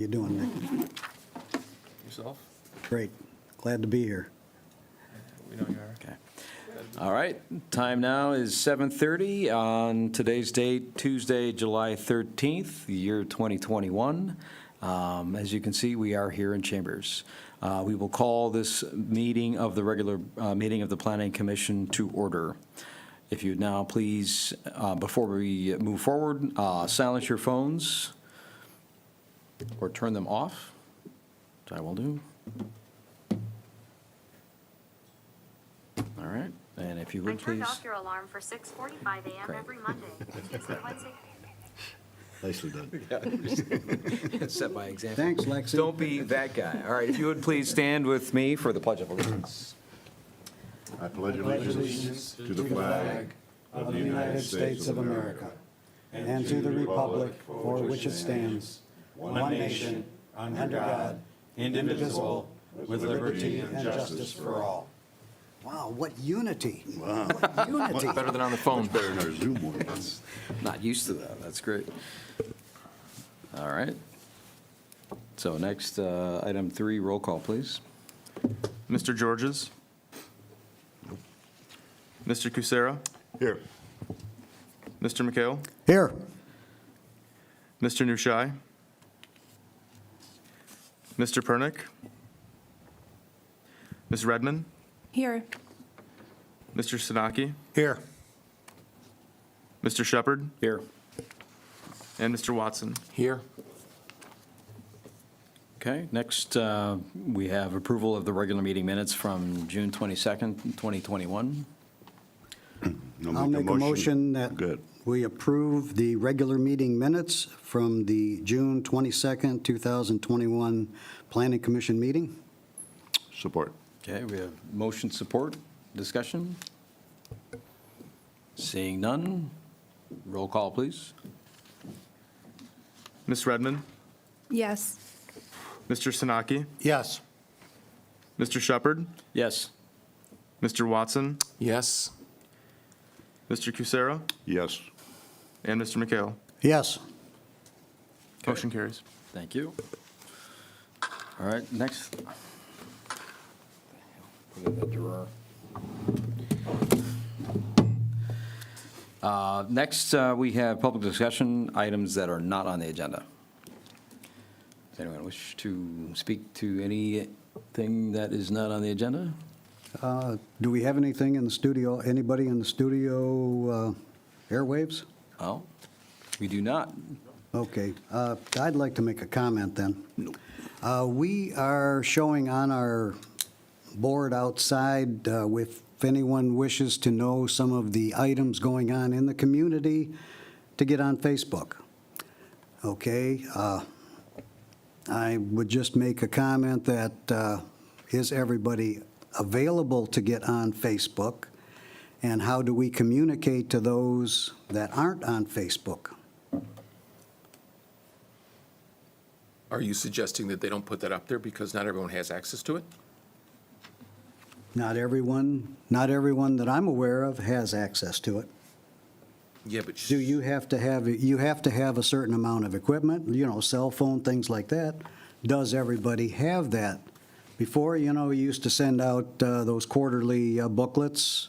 You doing, Nick? Yourself? Great. Glad to be here. We know you are. Okay. All right, time now is 7:30 on today's date, Tuesday, July 13th, the year 2021. As you can see, we are here in Chambers. We will call this meeting of the regular meeting of the Planning Commission to order. If you'd now please, before we move forward, silence your phones or turn them off, which I will do. All right, and if you I would turned please. off your alarm for 6:45 a.m. Great. every Monday, Tuesday, Wednesday. Nicely done. Set by example. Thanks, Lexi. Don't be that guy. All right, if you would please stand with me for the Pledge of Allegiance. I pledge allegiance to the flag Of the United States of America, and to the republic for which it stands, one nation, under God, indivisible, with liberty and justice for all. Wow, what unity. Wow. What unity. Better than on the phone. better than our Zoom ones. Not used to that, that's great. All right. So next, item 3, roll call, please. Mr. Georges? Mr. Kucera? Here. Mr. McHale? Here. Mr. Nushai? Mr. Pernick? Ms. Redmond? Here. Mr. Sadaki? Here. Mr. Shepard? Here. And Mr. Watson? Here. Okay, next, we have approval of the regular meeting minutes from June 22nd, 2021. I'll make a motion that Good. we approve the regular meeting minutes from the June 22nd, 2021 Planning Commission meeting. Support. Okay, we have motion support, discussion. Seeing none, roll call, please. Ms. Redmond? Yes. Mr. Sanaki? Yes. Mr. Shepard? Yes. Mr. Watson? Yes. Mr. Kucera? Yes. And Mr. McHale? Yes. Motion carries. Thank you. All right, next. Put it in the drawer. Next, we have public discussion items that are not on the agenda. Does anyone wish to speak to anything that is not on the agenda? Do we have anything in the studio, anybody in the studio airwaves? Oh, we do not. Okay, I'd like to make a comment then. We are showing on our board outside, if anyone wishes to know some of the items going on in the community, to get on Facebook. Okay, I would just make a comment that, is everybody available to get on Facebook? And how do we communicate to those that aren't on Facebook? Are you suggesting that they don't put that up there because not everyone has access to it? Not everyone that I'm aware of has access to it. Yeah, but Do you have to have a certain amount of equipment, cell phone, things like that? Does everybody have that? Before, you used to send out those quarterly booklets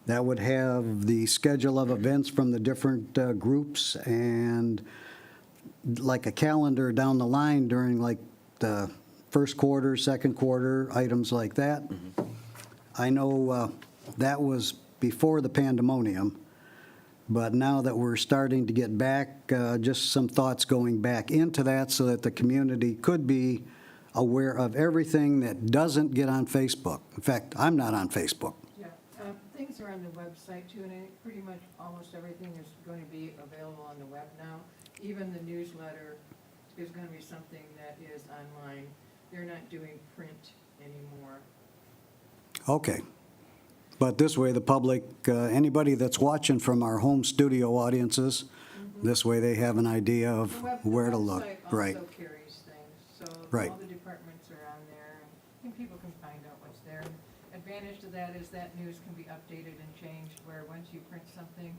that would have the schedule of events from the different groups and like a calendar down the line during like the first quarter, second quarter, items like that. I know that was before the pandemonium, but now that we're starting to get back, just some thoughts going back into that so that the community could be aware of everything that doesn't get on Facebook. In fact, I'm not on Facebook. Yeah, things are on the website too, and pretty much almost everything is going to be available on the web now. Even the newsletter is going to be something that is online. They're not doing print anymore. Okay. But this way, the public, anybody that's watching from our home studio audiences, this way they have an idea of where to look. Right. The website also carries things, so Right. all the departments are on there, and people can find out what's there. Advantage to that is that news can be updated and changed, where once you print something,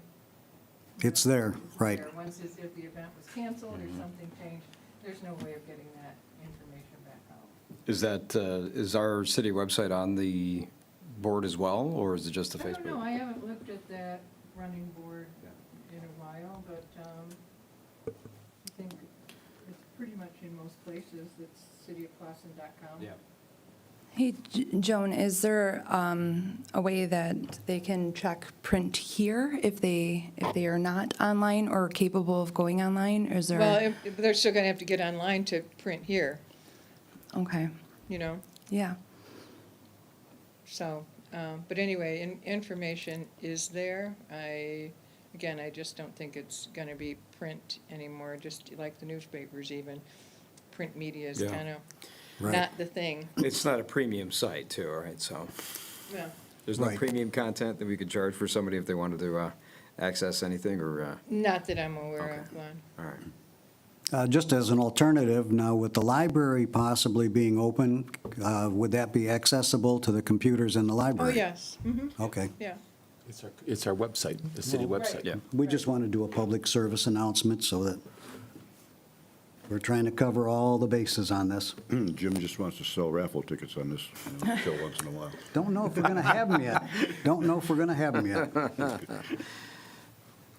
It's there, right. Once if the event was canceled or something changed, there's no way of getting that information back out. Is that, is our city website on the board as well, or is it just the I don't know, Facebook? I haven't looked at that running board in a while, but, I think it's pretty much in most places, it's cityofclawson.com. Yeah. Hey, Joan, is there a way that they can check print here if they are not online or capable of going online? Is there? Well, they're still gonna have to get online to print here, Okay, you know, yeah. so, but anyway, information is there. I just don't think it's gonna be print anymore, just like the newspapers even. Print media is Yeah. kind of Right. not the thing. It's not a premium site too, right? So Yeah. there's no Right. premium content that we could charge for somebody if they wanted to access anything or, Not that I'm aware of, Glenn. all right. Just as an alternative, now with the library possibly being open, would that be accessible to the computers in the Oh, library? yes, Okay. yeah. It's our website, the city Right. website. Yeah. We just want to do a public service announcement so that we're trying to cover all the bases on this. Jim just wants to sell raffle tickets on this, show once in a while. Don't know if we're going to have them yet. Don't know if we're going to have them yet.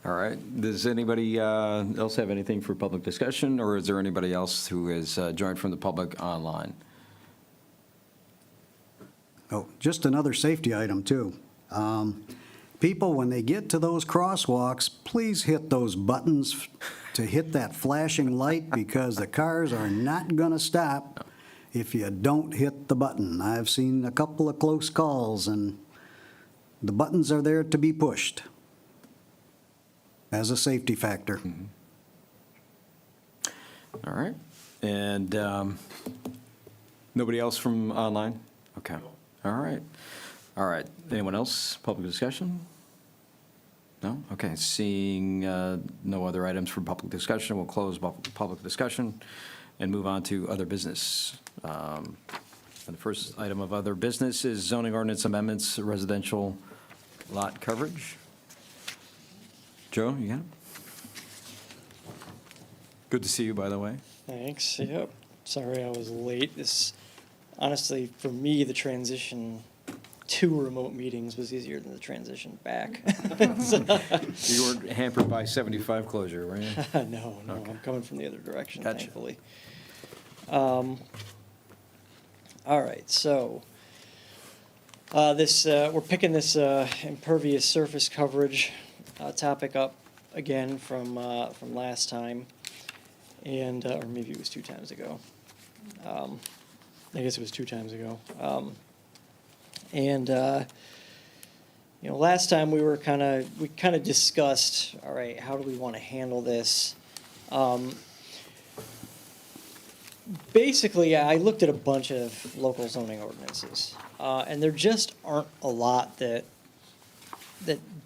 All right. Does anybody else have anything for public discussion, or is there anybody else who has joined from the public online? Oh, just another safety item, too. People, when they get to those crosswalks, please hit those buttons to hit that flashing light, because the cars are not going to stop if you don't hit the button. I've seen a couple of close calls, and the buttons are there to be pushed as a safety factor. All right. And nobody else from online? Okay. All right. All right. Anyone else? Public discussion? No? Okay. Seeing no other items for public discussion, we'll close public discussion and move on to other business. And the first item of other business is zoning ordinance amendments, residential lot coverage. Joe, you got it? Good to see you, by the way. Thanks. Yep. Sorry I was late. Honestly, for me, the transition to remote meetings was easier than the transition back. You weren't hampered by 75 closure, were you? No, I'm coming from the other direction, Gotcha. thankfully. All right, so we're picking this impervious surface coverage topic up again from last time, and or maybe it was 2 times ago. I guess it was 2 times ago. Last time we kind of discussed, all right, how do we want to handle this? Basically, I looked at a bunch of local zoning ordinances, and there just aren't a lot that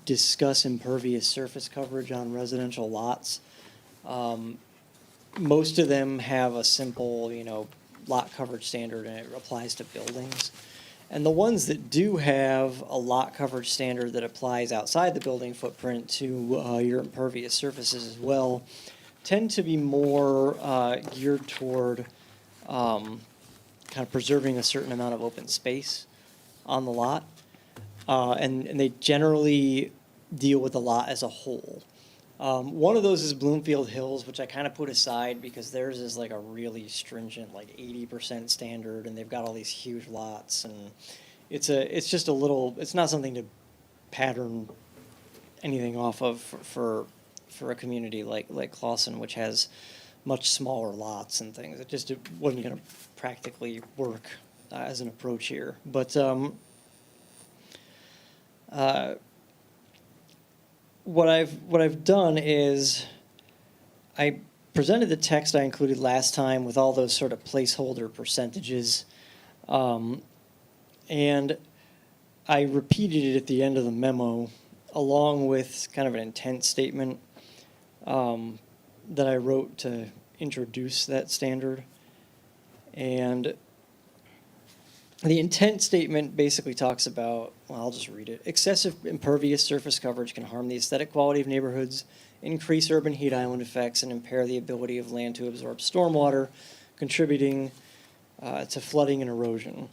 discuss impervious surface coverage on residential lots. Most of them have a simple, lot coverage standard, and it applies to buildings. And the ones that do have a lot coverage standard that applies outside the building footprint to your impervious surfaces as well tend to be more geared toward kind of preserving a certain amount of open space on the lot. And they generally deal with the lot as a whole. One of those is Bloomfield Hills, which I kind of put aside because theirs is like a really stringent, like 80% standard, and they've got all these huge lots, and it's just a little, it's not something to pattern anything off of for a community like Clawson, which has much smaller lots and things. It wasn't going to practically work as an approach here, but what I've done is I presented the text I included last time with all those sort of placeholder percentages, and I repeated it at the end of the memo along with kind of an intent statement that I wrote to introduce that standard. And the intent statement basically talks about, well, I'll just read it. Excessive impervious surface coverage can harm the aesthetic quality of neighborhoods increase urban heat island effects, and impair the ability of land to absorb stormwater, contributing to flooding and erosion.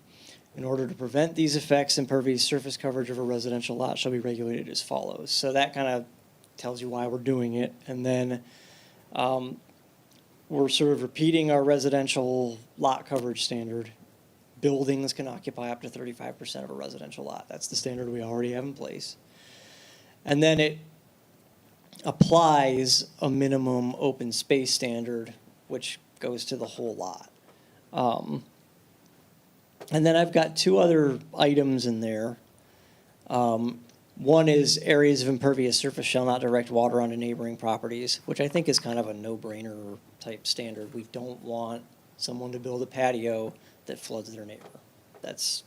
In order to prevent these effects, impervious surface coverage of a residential lot shall be regulated as follows. So that kind of tells you why we're doing it. And then we're sort of repeating our residential lot coverage standard. Buildings can occupy up to 35% of a residential lot. That's the standard we already have in place. And then it applies a minimum open space standard, which goes to the whole lot. And then I've got two other items in there. One is areas of impervious surface shall not direct water onto neighboring properties, which I think is kind of a no-brainer type standard. We don't want someone to build a patio that floods their neighbor. That's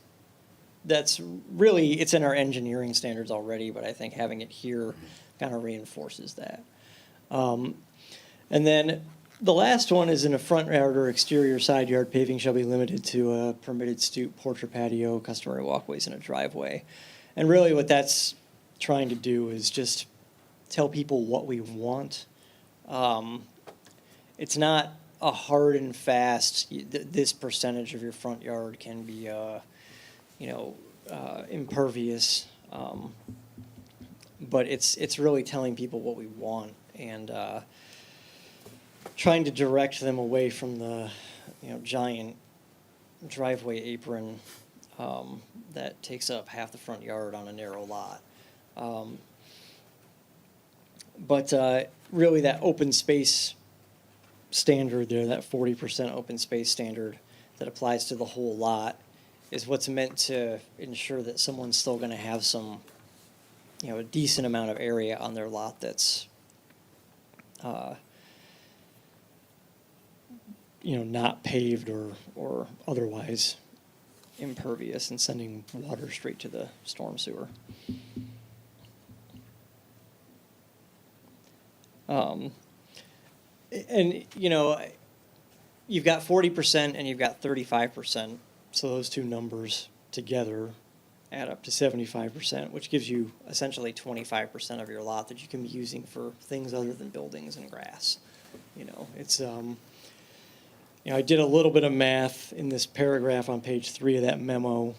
really, it's in our engineering standards already, but I think having it here kind of reinforces that. And then the last one is in a front yard or exterior side yard, paving shall be limited to a permitted stoop, porch or patio, customary walkways, and a driveway. And really what that's trying to do is just tell people what we want. It's not a hard and fast, this percentage of your front yard can be, impervious. But it's really telling people what we want and trying to direct them away from the, giant driveway apron that takes up half the front yard on a narrow lot. But really that open space standard there, that 40% open space standard that applies to the whole lot is what's meant to ensure that someone's still going to have some, a decent amount of area on their lot that's, not paved or otherwise impervious and sending water straight to the storm sewer. And, you've got 40% and you've got 35%. So those two numbers together add up to 75%, which gives you essentially 25% of your lot that you can be using for things other than buildings and grass. It's, I did a little bit of math in this paragraph on page 3 of that memo.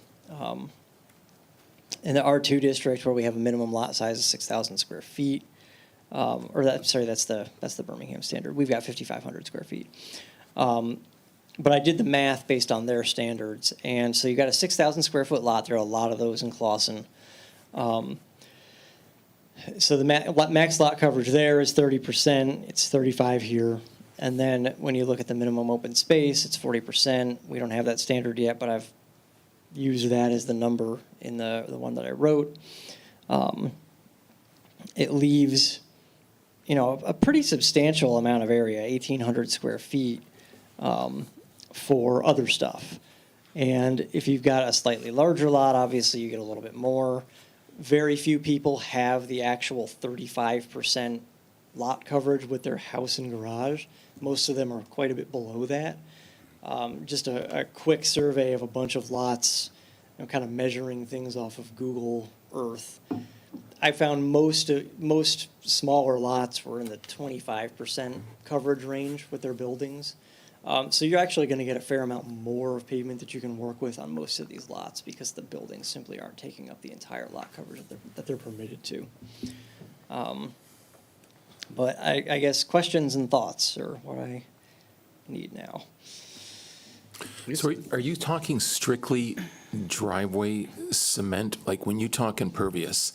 In the R2 district, where we have a minimum lot size of 6,000 square feet, that's the Birmingham standard. We've got 5,500 square feet. But I did the math based on their standards. And so you got a 6,000 square foot lot. There are a lot of those in Clawson. So the max lot coverage there is 30%. It's 35 here. And then when you look at the minimum open space, it's 40%. We don't have that standard yet, but I've used that as the number in the one that I wrote. It leaves, a pretty substantial amount of area, 1,800 square feet, for other stuff. And if you've got a slightly larger lot, obviously you get a little bit more. Very few people have the actual 35% lot coverage with their house and garage. Most of them are quite a bit below that. Just a quick survey of a bunch of lots, kind of measuring things off of Google Earth. I found most smaller lots were in the 25% coverage range with their buildings. So you're actually going to get a fair amount more of pavement that you can work with on most of these lots because the buildings simply aren't taking up the entire lot coverage that they're permitted to. But I guess questions and thoughts are what I need now. So are you talking strictly driveway cement? Like when you talk impervious,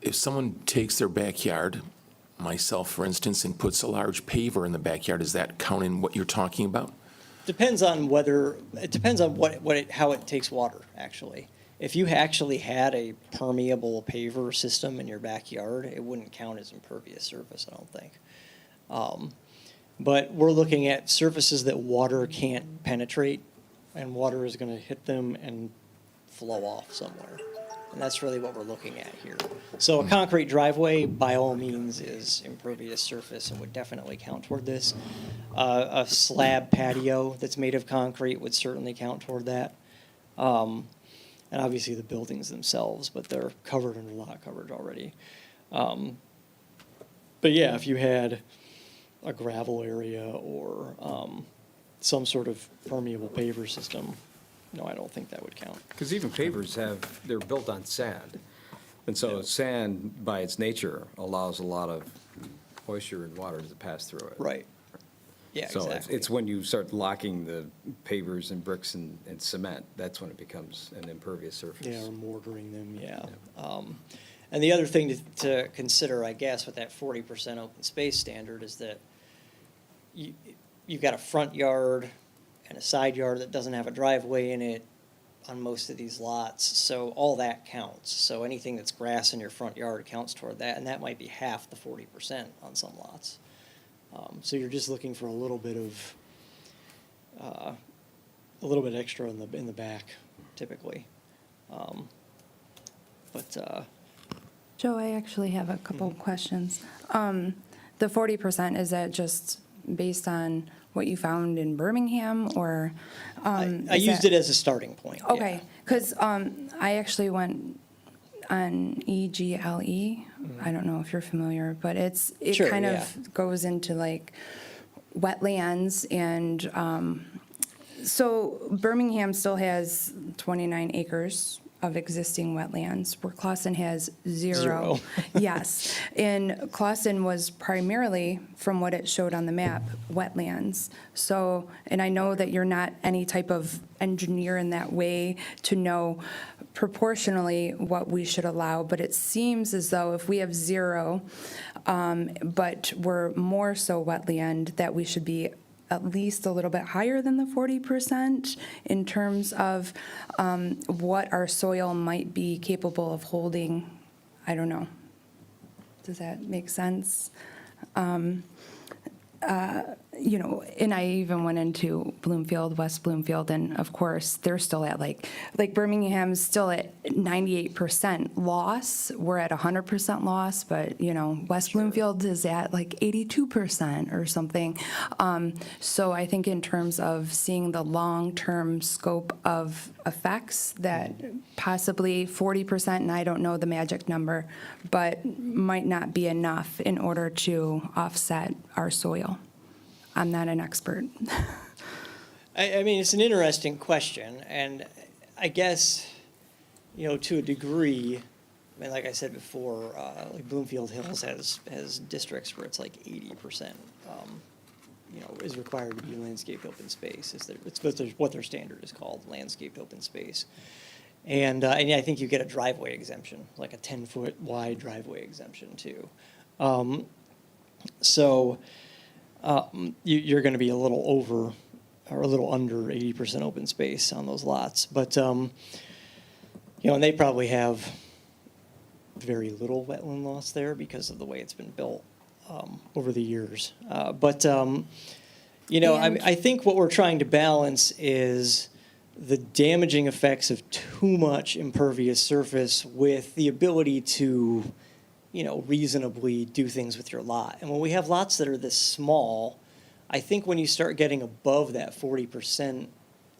if someone takes their backyard, myself for instance, and puts a large paver in the backyard, does that count in what you're talking about? Depends on how it takes water, actually. If you actually had a permeable paver system in your backyard, it wouldn't count as impervious surface, I don't think. But we're looking at surfaces that water can't penetrate, and water is going to hit them and flow off somewhere. And that's really what we're looking at here. So a concrete driveway, by all means, is impervious surface and would definitely count toward this. A slab patio that's made of concrete would certainly count toward that. And obviously the buildings themselves, but they're covered under lot coverage already. But yeah, if you had a gravel area or some sort of permeable paver system, no, I don't think that would count. Because even pavers they're built on sand. And so sand, by its nature, allows a lot of moisture and water to pass through it. Right. Yeah, So exactly. it's when you start locking the pavers and bricks and cement, that's when it becomes an impervious surface. Yeah, or mortaring them, yeah. And the other thing to consider, I guess, with that 40% open space standard is that you've got a front yard and a side yard that doesn't have a driveway in it on most of these lots, so all that counts. So anything that's grass in your front yard counts toward that, and that might be half the 40% on some lots. So you're just looking for a little bit extra in the back, typically. Joe, I actually have a couple questions. The 40%, is that just based on what you found in Birmingham, or? I used it as a starting point. yeah. Okay, because I actually went on EGLE. I don't know if you're familiar, but it Sure, kind yeah. of goes into like wetlands, and so Birmingham still has 29 acres of existing wetlands, where Clausen has zero. Zero. Yes, and Clausen was primarily, from what it showed on the map, wetlands. So, and I know that you're not any type of engineer in that way to know proportionally what we should allow, but it seems as though if we have zero, but we're more so wetland, that we should be at least a little bit higher than the 40% in terms of what our soil might be capable of holding. I don't know. Does that make sense? You know, and I even went into Bloomfield, West Bloomfield, and of course, they're still at like Birmingham's still at 98% loss. We're at 100% loss, but, you know, West Bloomfield is at like 82% or something. So I think in terms of seeing the long-term scope of effects, that possibly 40%, and I don't know the magic number, but might not be enough in order to offset our soil. I'm not an expert. I mean, it's an interesting question, and I guess, you know, to a degree, I mean, like I said before, like Bloomfield Hills has districts where it's like 80%, you know, is required to be landscaped open space. It's what their standard is called, landscaped open space. And I think you get a driveway exemption, like a 10-foot wide driveway exemption too. You're going to be a little over or a little under 80% open space on those lots. But, you know, and they probably have very little wetland loss there because of the way it's been built over the years. You know, I think what we're trying to balance is the damaging effects of too much impervious surface with the ability to, you know, reasonably do things with your lot. And when we have lots that are this small, I think when you start getting above that 40%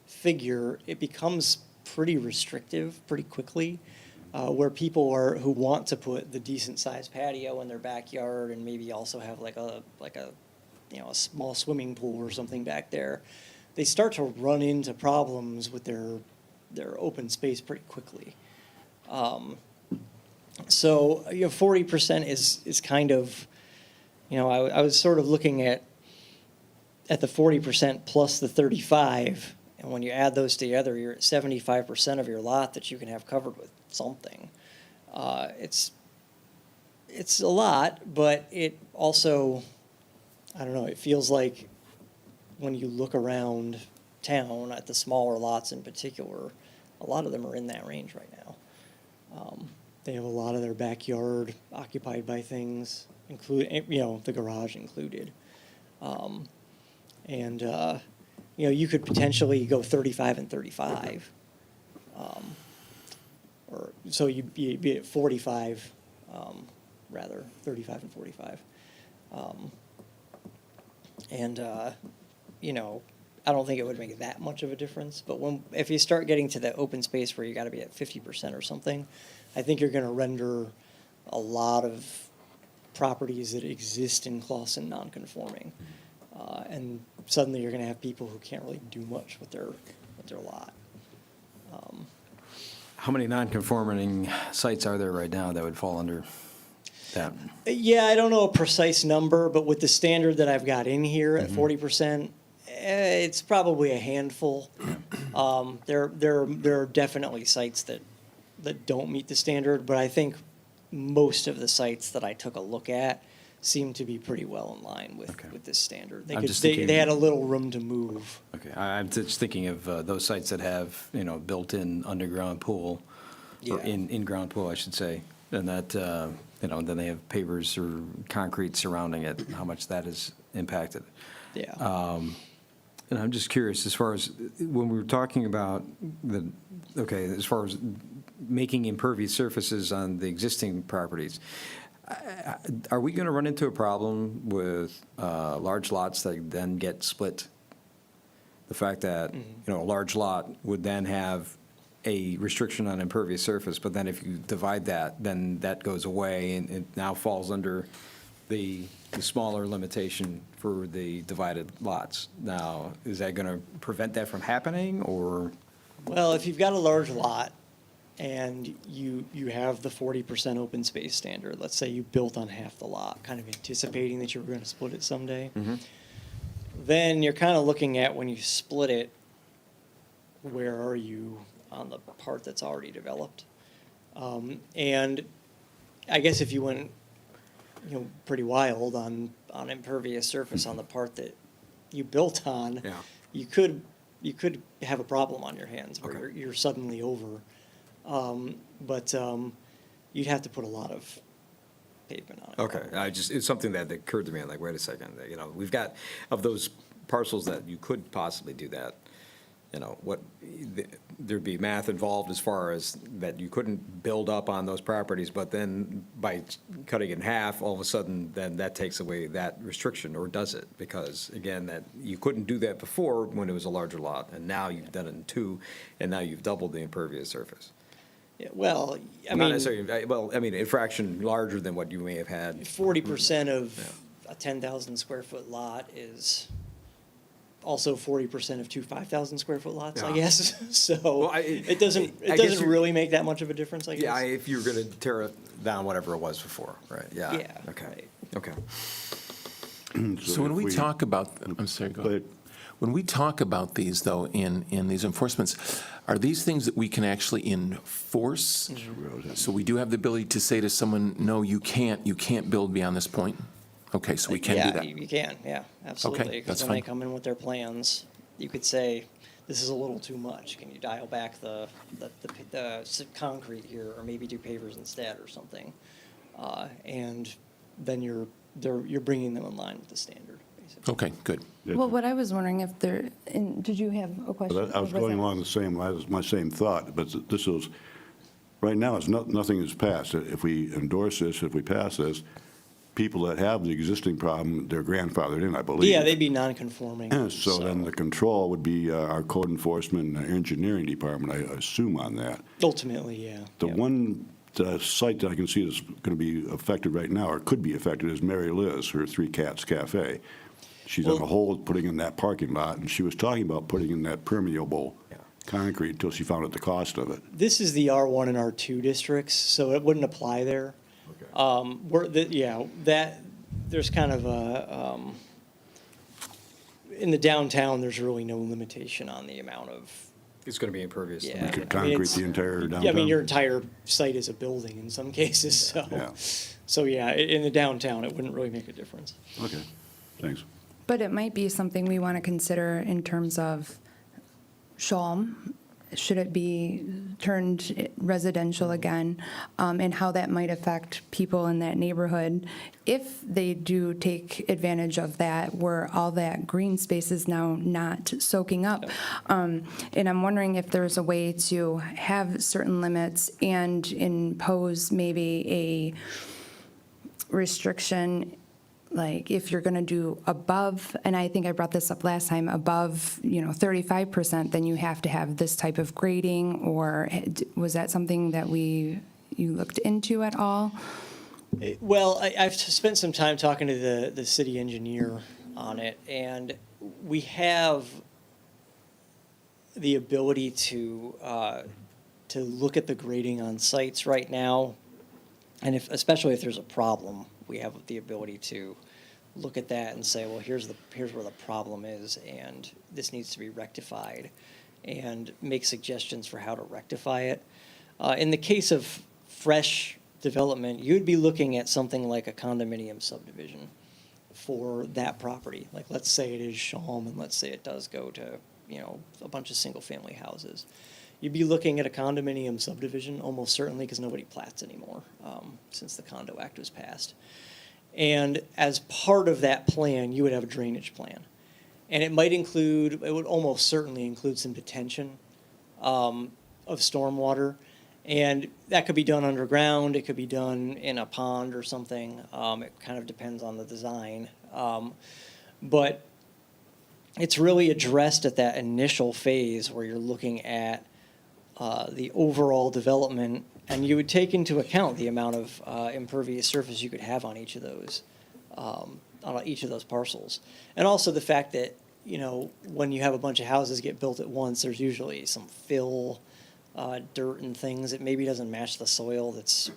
figure, it becomes pretty restrictive pretty quickly, where people who want to put the decent sized patio in their backyard and maybe also have like a you know, a small swimming pool or something back there, they start to run into problems with their open space pretty quickly. So, you know, 40% is kind of, you know, I was sort of looking at the 40% plus the 35, and when you add those together, you're at 75% of your lot that you can have covered with something. It's a lot, but it also, I don't know, it feels like when you look around town at the smaller lots in particular, a lot of them are in that range right now. They have a lot of their backyard occupied by things, including, you know, the garage included. You know, you could potentially go 35 and 35. Or so you'd be at 45, rather, 35 and 45. You know, I don't think it would make that much of a difference, but if you start getting to that open space where you got to be at 50% or something, I think you're going to render a lot of properties that exist in Clausen non-conforming. And suddenly you're gonna have people who can't really do much with their lot. How many non-conforming sites are there right now that would fall under that? Yeah, I don't know a precise number, but with the standard that I've got in here at 40%, it's probably a handful. There are definitely sites that don't meet the standard, but I think most of the sites that I took a look at seem to be pretty well in line with this standard. I'm just thinking- They had a little room to move. Okay, I'm just thinking of those sites that have, built-in underground pool, or Yeah. in-ground pool, I should say, and that, then they have pavers or concrete surrounding it, how much that is impacted. Yeah. And I'm just curious, as far as, when we were talking about as far as making impervious surfaces on the existing properties, are we going to run into a problem with large lots that then get split? The fact that, a large lot would then have a restriction on impervious surface, but then if you divide that, then that goes away and it now falls under the smaller limitation for the divided lots. Now, is that going to prevent that from happening, or? Well, if you've got a large lot and you have the 40% open space standard, let's say you built on half the lot, kind of anticipating that you were going to split it someday, then you're kind of looking at, when you split it, where are you on the part that's already developed? And I guess if you went, pretty wild on impervious surface on the part that you built on, Yeah. you could have a problem on your hands where Okay. you're suddenly over. But you'd have to put a lot of pavement on it. Okay, it's something that occurred to me, I'm like, wait a second, we've got, of those parcels that you could possibly do that, there'd be math involved as far as that you couldn't build up on those properties, but then by cutting it in half, all of a sudden, then that takes away that restriction, or does it? Because, again, that you couldn't do that before when it was a larger lot, and now you've done it in two, and now you've doubled the impervious surface. Yeah, well, I Not mean, necessarily, a fraction larger than what you may have had. 40% of a 10,000 square foot lot is also 40% of two 5,000 square foot lots, I Yeah. guess. So Well, it doesn't I guess you're- really make that much of a difference, I guess. Yeah, if you're going to tear it down, whatever it was before, right? Yeah. Yeah, Okay, right. okay. So when if we talk about, I'm sorry, go ahead. When we talk about these, though, in these enforcements, are these things that we can actually enforce? So we do have the ability to say to someone, no, you can't build beyond this point? Okay, so we can do Yeah, that. you can, yeah, absolutely. that's Because when they fine. come in with their plans, you could say, this is a little too much. Can you dial back the concrete here, or maybe do pavers instead or something? And then you're bringing them in line with the standard, basically. Okay, good. Well, what I was wondering if there, and did you have a question? But I was Or going that- along the same, my same thought, but this is, right now, nothing is passed. If we endorse this, if we pass this, people that have the existing problem, they're grandfathered in, I believe. Yeah, they'd be non-conforming. So then the control would be our code enforcement and engineering department, I assume, on that. Ultimately, yeah. The yeah. one site that I can see is going to be affected right now, or could be affected, is Mary Liz, her Three Cats Cafe. She's on a Well- hold putting in that parking lot, and she was talking about putting in that permeable concrete until she found out the cost of it. This is the R1 and R2 districts, so it wouldn't apply there. There's kind of a, in the downtown, there's really no limitation on the amount of, It's going to be impervious. yeah. I mean, Concrete it's- the entire downtown? Yeah, I mean, your entire site is a building in some cases, so. Yeah. So, yeah, in the downtown, it wouldn't really make a difference. Okay, thanks. But it might be something we want to consider in terms of Shalom. Should it be turned residential again? And how that might affect people in that neighborhood if they do take advantage of that, where all that green space is now not soaking up. And I'm wondering if there's a way to have certain limits and impose maybe a restriction, like if you're going to do above, and I think I brought this up last time, above, 35%, then you have to have this type of grading, or was that something that you looked into at all? Well, I've spent some time talking to the city engineer on it, and we have the ability to look at the grading on sites right now, and especially if there's a problem, we have the ability to look at that and say, well, here's where the problem is, and this needs to be rectified, and make suggestions for how to rectify it. In the case of fresh development, you'd be looking at something like a condominium subdivision for that property. Like, let's say it is Shawm, and let's say it does go to, a bunch of single-family houses. You'd be looking at a condominium subdivision almost certainly, because nobody plats anymore since the Condo Act was passed. And as part of that plan, you would have a drainage plan. And it would almost certainly include some detention of stormwater. And that could be done underground, it could be done in a pond or something. It kind of depends on the design. But it's really addressed at that initial phase where you're looking at the overall development, and you would take into account the amount of impervious surface you could have on each of those parcels. And also the fact that, when you have a bunch of houses get built at once, there's usually some fill, dirt and things that maybe doesn't match the soil that's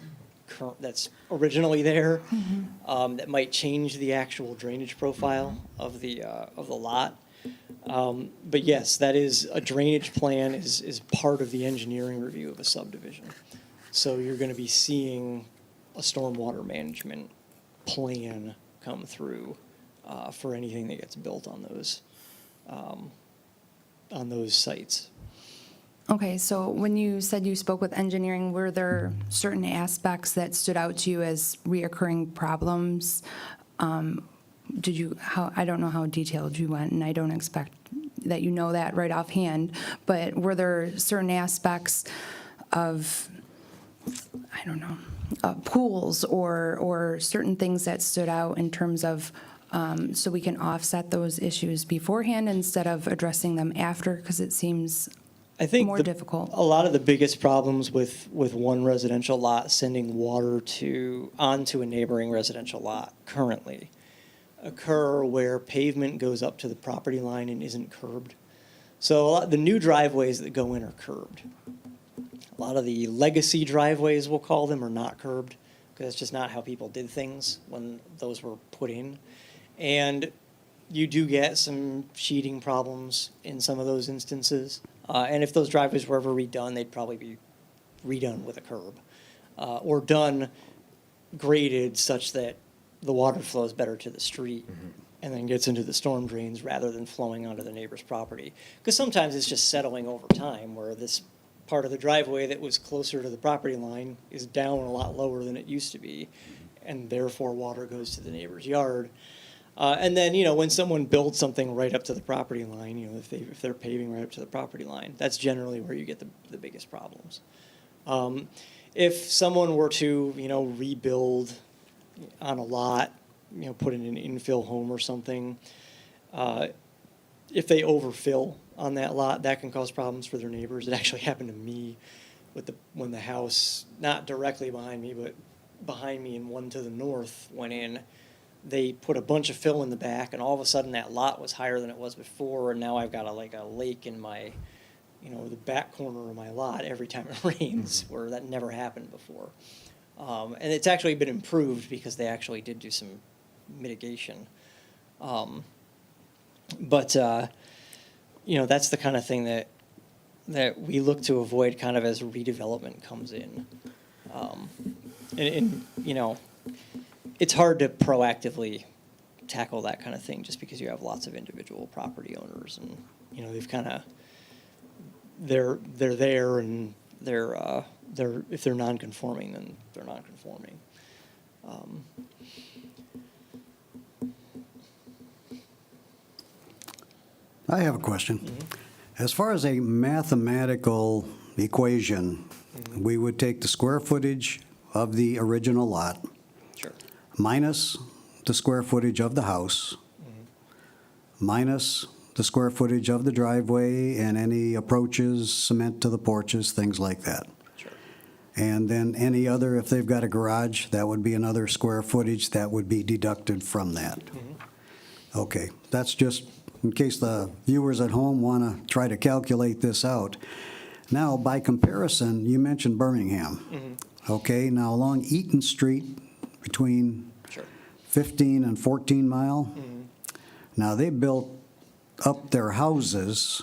originally there, that might change the actual drainage profile of the lot. But yes, that is, a drainage plan is part of the engineering review of a subdivision. So you're going to be seeing a stormwater management plan come through for anything that gets built on those sites. Okay, so when you said you spoke with engineering, were there certain aspects that stood out to you as reoccurring problems? I don't know how detailed you went, and I don't expect that you know that right offhand, but were there certain aspects of, pools or certain things that stood out in terms of, so we can offset those issues beforehand instead of addressing them after, because it seems I think more difficult. A lot of the biggest problems with one residential lot sending water onto a neighboring residential lot currently occur where pavement goes up to the property line and isn't curbed. So the new driveways that go in are curbed. A lot of the legacy driveways, we'll call them, are not curbed, because it's just not how people did things when those were put in. And you do get some sheeting problems in some of those instances. And if those driveways were ever redone, they'd probably be redone with a curb, or done graded such that the water flows better to the street and then gets into the storm drains rather than flowing onto the neighbor's property. Because sometimes it's just settling over time, where this part of the driveway that was closer to the property line is down a lot lower than it used to be, and therefore water goes to the neighbor's yard. And then, when someone builds something right up to the property line, if they're paving right up to the property line, that's generally where you get the biggest problems. If someone were to, rebuild on a lot, put in an infill home or something, if they overfill on that lot, that can cause problems for their neighbors. It actually happened to me when the house, not directly behind me, but behind me and one to the north went in. They put a bunch of fill in the back, and all of a sudden that lot was higher than it was before, and now I've got a lake in my, the back corner of my lot every time it rains, where that never happened before. And it's actually been improved because they actually did do some mitigation. But that's the kind of thing that we look to avoid kind of as redevelopment comes in. And it's hard to proactively tackle that kind of thing just because you have lots of individual property owners, and they've kind of they're there, and they're if they're non-conforming, then they're non-conforming. I have a question. As far as a mathematical equation, we would take the square footage of the original lot Sure. minus the square footage of the house, minus the square footage of the driveway and any approaches, cement to the porches, things like that. Sure. And then any other, if they've got a garage, that would be another square footage that would be deducted from that. Okay, that's just in case the viewers at home want to try to calculate this out. Now, by comparison, you mentioned Birmingham. Okay, now along Eaton Street between Sure. 15 and 14 Mile, now they built up their houses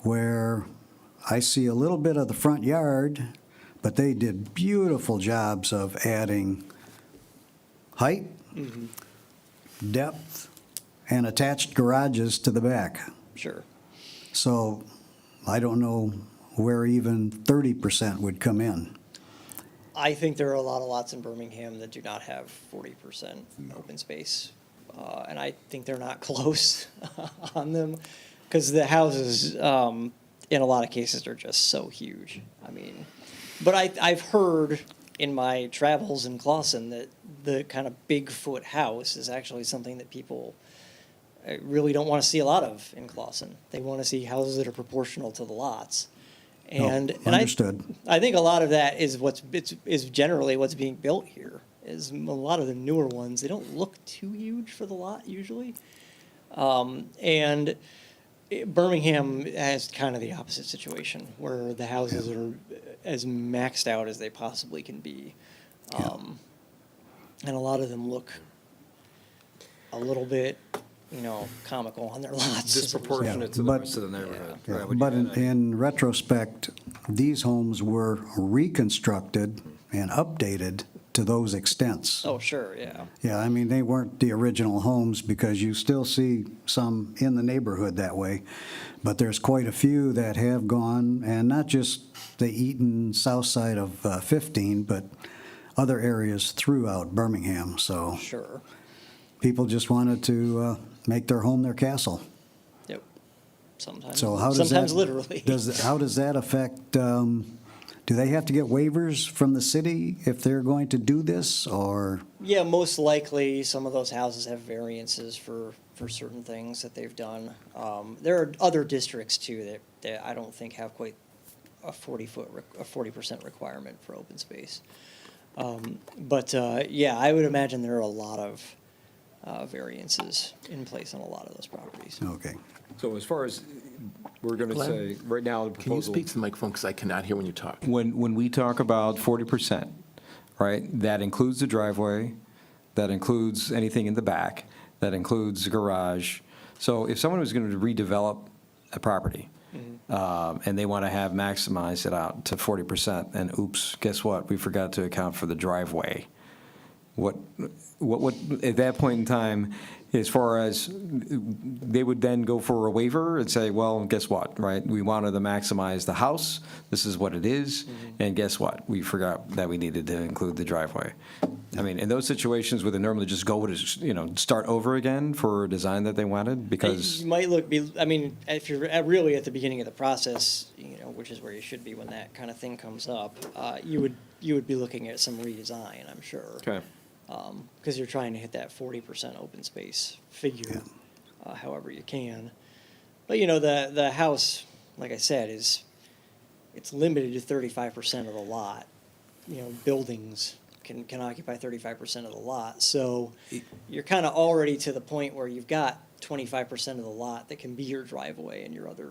where I see a little bit of the front yard, but they did beautiful jobs of adding height, depth, and attached garages to the back. Sure. So I don't know where even 30% would come in. I think there are a lot of lots in Birmingham that do not have 40% open space. And I think they're not close on them because the houses, in a lot of cases, are just so huge. I mean, but I've heard in my travels in Clawson that the kind of Bigfoot house is actually something that people really don't want to see a lot of in Clawson. They want to see houses that are proportional to the lots. And understood. I think a lot of that is is generally what's being built here. Is a lot of the newer ones, they don't look too huge for the lot usually. Birmingham has kind of the opposite situation where the houses are as maxed out as they possibly can be. And a lot of them look a little bit, comical on their lots. Disproportionate to the but- rest of the neighborhood. Yeah, Right, would but you- in retrospect, these homes were reconstructed and updated to those extents. Oh, sure, yeah. Yeah, I mean, they weren't the original homes because you still see some in the neighborhood that way. But there's quite a few that have gone, and not just the Eaton south side of 15, but other areas throughout Birmingham. So Sure. people just wanted to make their home their castle. Yep. Sometimes. So how does that? Sometimes literally. How does that affect, do they have to get waivers from the city if they're going to do this, or? Yeah, most likely, some of those houses have variances for certain things that they've done. There are other districts too that I don't think have quite a 40% requirement for open space. Yeah, I would imagine there are a lot of variances in place on a lot of those properties. Okay. So as far as, we're going to Glenn, say, right now, the Can you proposal. speak to the microphone, because I cannot hear when you talk? When we talk about 40%, right, that includes the driveway, that includes anything in the back, that includes the garage. So if someone was going to redevelop a property, and they want to have maximized it out to 40%, and oops, guess what? We forgot to account for the driveway. What at that point in time, as far as they would then go for a waiver and say, well, guess what, right? We wanted to maximize the house. This is what it is. And guess what? We forgot that we needed to include the driveway. I mean, in those situations, would they normally just go to, start over again for a design that they wanted? Because, You might if you're really at the beginning of the process, which is where you should be when that kind of thing comes up, you would be looking at some redesign, I'm sure. okay. Because you're trying to hit that 40% open space figure, however you can. But the house, like I said, it's limited to 35% of the lot. Buildings can occupy 35% of the lot. So you're kind of already to the point where you've got 25% of the lot that can be your driveway and your other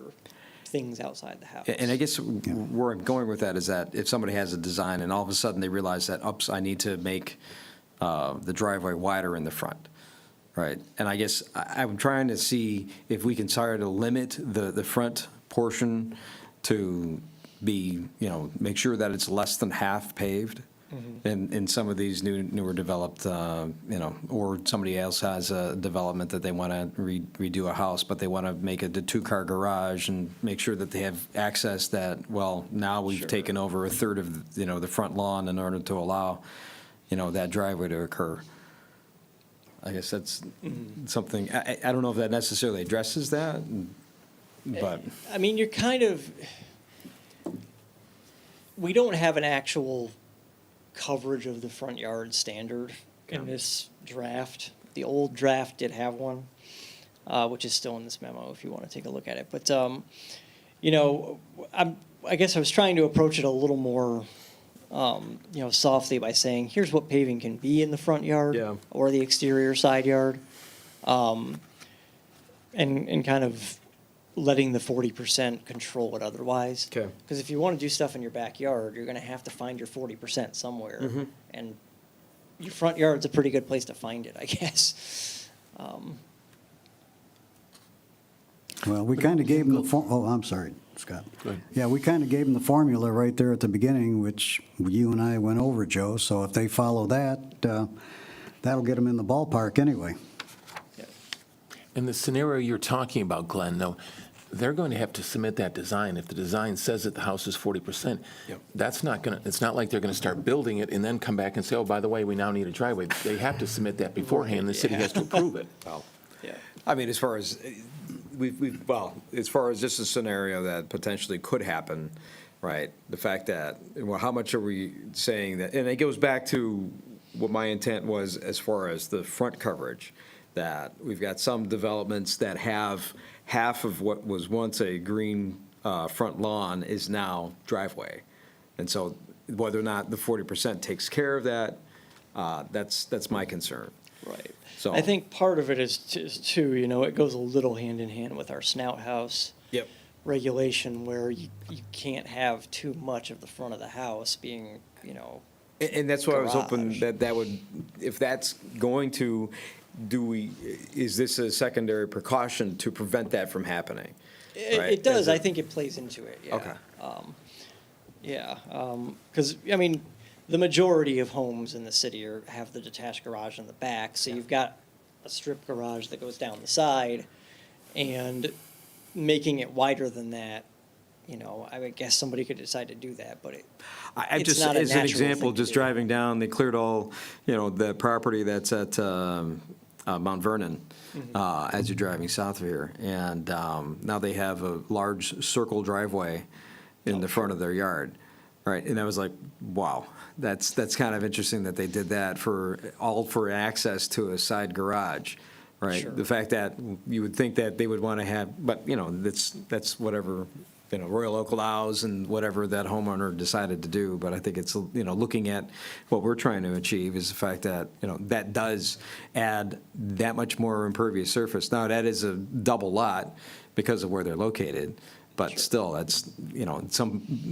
things outside the house. And I guess where I'm going with that is that if somebody has a design and all of a sudden they realize that, oops, I need to make the driveway wider in the front, right? And I guess I'm trying to see if we can try to limit the front portion to be, make sure that it's less than half paved in some of these newer developed, or somebody else has a development that they want to redo a house, but they want to make it a two-car garage and make sure that they have access that, well, now we've taken over a third of, the front lawn in order to allow that driveway to occur. I guess that's something, I don't know if that necessarily addresses that, but. I mean, we don't have an actual coverage of the front yard standard in this draft. The old draft did have one, which is still in this memo if you want to take a look at it. But, I guess I was trying to approach it a little more softly by saying, here's what paving can be in the front yard. Yeah. Or the exterior side yard. And kind of letting the 40% control it otherwise. Okay. Because if you want to do stuff in your backyard, you're going to have to find your 40% somewhere. Mm-hmm. And your front yard's a pretty good place to find it, I guess. Well, we kind of gave them I'm sorry, Scott. Go ahead. Yeah, we kind of gave them the formula right there at the beginning, which you and I went over, Joe. So if they follow that, that'll get them in the ballpark anyway. In the scenario you're talking about, Glenn, though, they're going to have to submit that design. If the design says that the house is 40%, that's not going to, it's not like they're going to start building it and then come back and say, oh, by the way, we now need a driveway. They have to submit that beforehand, the city has to approve it. Yeah. I mean, as far as, as far as this is a scenario that potentially could happen, right? The fact that, well, how much are we saying that, and it goes back to what my intent was as far as the front coverage, that we've got some developments that have half of what was once a green front lawn is now driveway. And so whether or not the 40% takes care of that, that's my concern. Right. So- I think part of it is too, it goes a little hand in hand with our snout house Yep. regulation where you can't have too much of the front of the house being, And that's why I was hoping garage. that would, if that's going to, is this a secondary precaution to prevent that from happening? Right? It does. Is I think it plays into it, yeah. Okay. Because, the majority of homes in the city have the detached garage in the back, so you've got a strip garage that goes down the side, and making it wider than that, I would guess somebody could decide to do that, but I it's just, not a as an natural example, thing to just do. driving down, they cleared all, the property that's at Mount Vernon, as you're driving south of here. And now they have a large circle driveway in the front of their yard, right? And I was like, wow, that's kind of interesting that they did that for access to a side garage, right? Sure. The fact that you would think that they would want to have, but, that's whatever, Royal Oak allows and whatever that homeowner decided to do. But I think it's, looking at what we're trying to achieve is the fact that, that does add that much more impervious surface. Now, that is a double lot because of where they're located, but still, that's,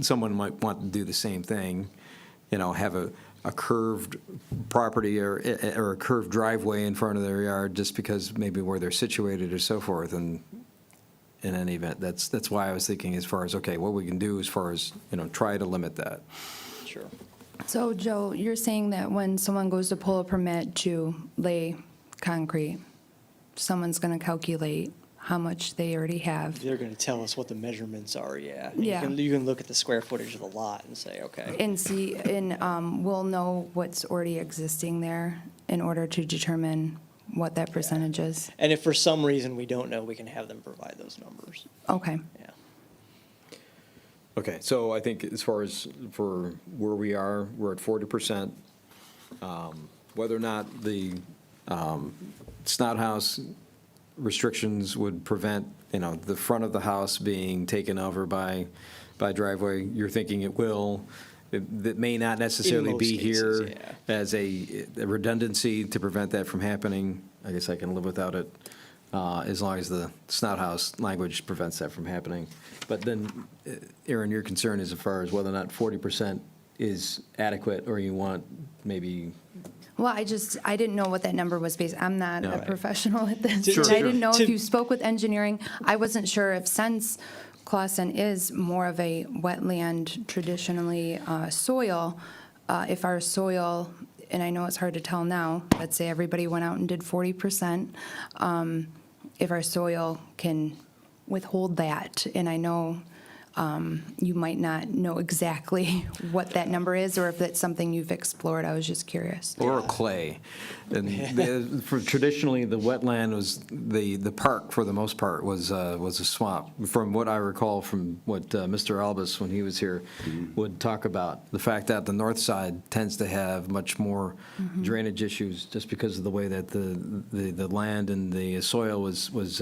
someone might want to do the same thing, have a curved property or a curved driveway in front of their yard just because maybe where they're situated or so forth. And in any event, that's why I was thinking as far as, okay, what we can do as far as, try to limit that. Sure. So, Joe, you're saying that when someone goes to pull a permit to lay concrete, someone's going to calculate how much they already have. They're going to tell us what the measurements are, yeah. Yeah. You can look at the square footage of the lot and say, okay. And we'll know what's already existing there in order to determine what that percentage is. And if for some reason we don't know, we can have them provide those numbers, Okay. yeah. Okay, so I think as far as for where we are, we're at 40%. Whether or not the Snout House restrictions would prevent, the front of the house being taken over by driveway, you're thinking it will. That may not necessarily most be cases, here yeah. as a redundancy to prevent that from happening. I guess I can live without it, as long as the Snout House language prevents that from happening. But then, Aaron, your concern is as far as whether or not 40% is adequate, or you want maybe, Well, I didn't know what that number was based, I'm not No. a professional at this. Sure, and I sure. didn't know if To- you spoke with engineering. I wasn't sure if, since Clausen is more of a wetland traditionally soil, if our soil, and I know it's hard to tell now, let's say everybody went out and did 40%, if our soil can withhold that. And I know you might not know exactly what that number is, or if that's something you've explored. I was just curious. or clay. And for traditionally, the wetland was, the park, for the most part, was a swamp. From what I recall from what Mr. Albus, when he was here, would talk about, the fact that the north side tends to have much more drainage issues just because of the way that the land and the soil was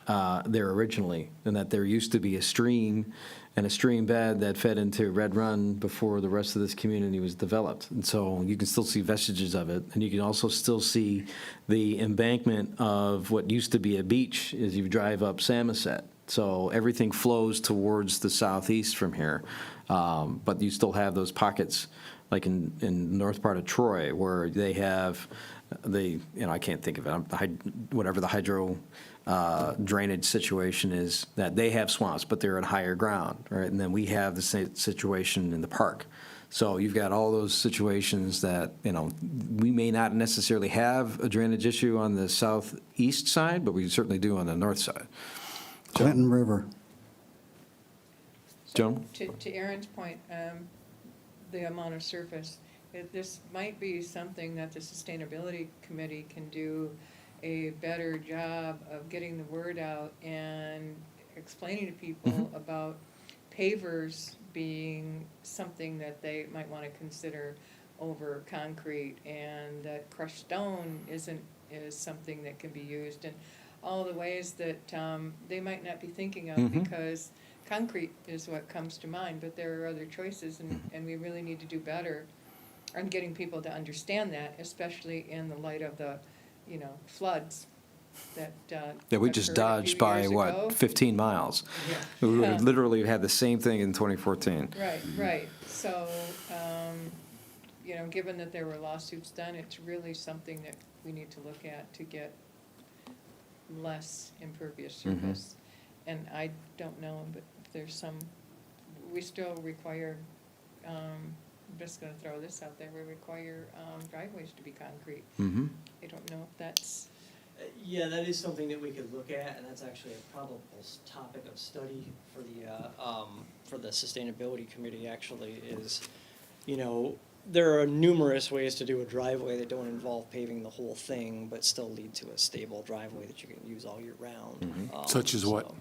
there originally, and that there used to be a stream and a stream bed that fed into Red Run before the rest of this community was developed. And so you can still see vestiges of it, and you can also still see the embankment of what used to be a beach as you drive up Samoset. So everything flows towards the southeast from here, but you still have those pockets, like in the north part of Troy, where they have I can't think of it, whatever the hydro drainage situation is, that they have swamps, but they're at higher ground, right? And then we have the same situation in the park. So you've got all those situations that, we may not necessarily have a drainage issue on the southeast side, but we certainly do on the north side. Clinton River. Joan? To Aaron's point, the amount of surface, this might be something that the Sustainability Committee can do a better job of getting the word out and explaining to people about pavers being something that they might want to consider over concrete, and that crushed stone is something that can be used, and all the ways that they might not be thinking of, because concrete is what comes to mind, but there are other choices, and we really need to do better on getting people to understand that, especially in the light of the, floods that We just occurred a dodged few by, years ago. 15 miles? We Yeah. literally had the same thing in 2014. Right. So, given that there were lawsuits done, it's really something that we need to look at to get less impervious surface. And I don't know, but if there's we still require, I'm just gonna throw this out there, we require driveways to be concrete. I don't know if that's, Yeah, that is something that we could look at, and that's actually a probable topic of study for the Sustainability Committee, actually, is, there are numerous ways to do a driveway that don't involve paving the whole thing, but still lead to a stable driveway that you can use all year round. Such as what? So-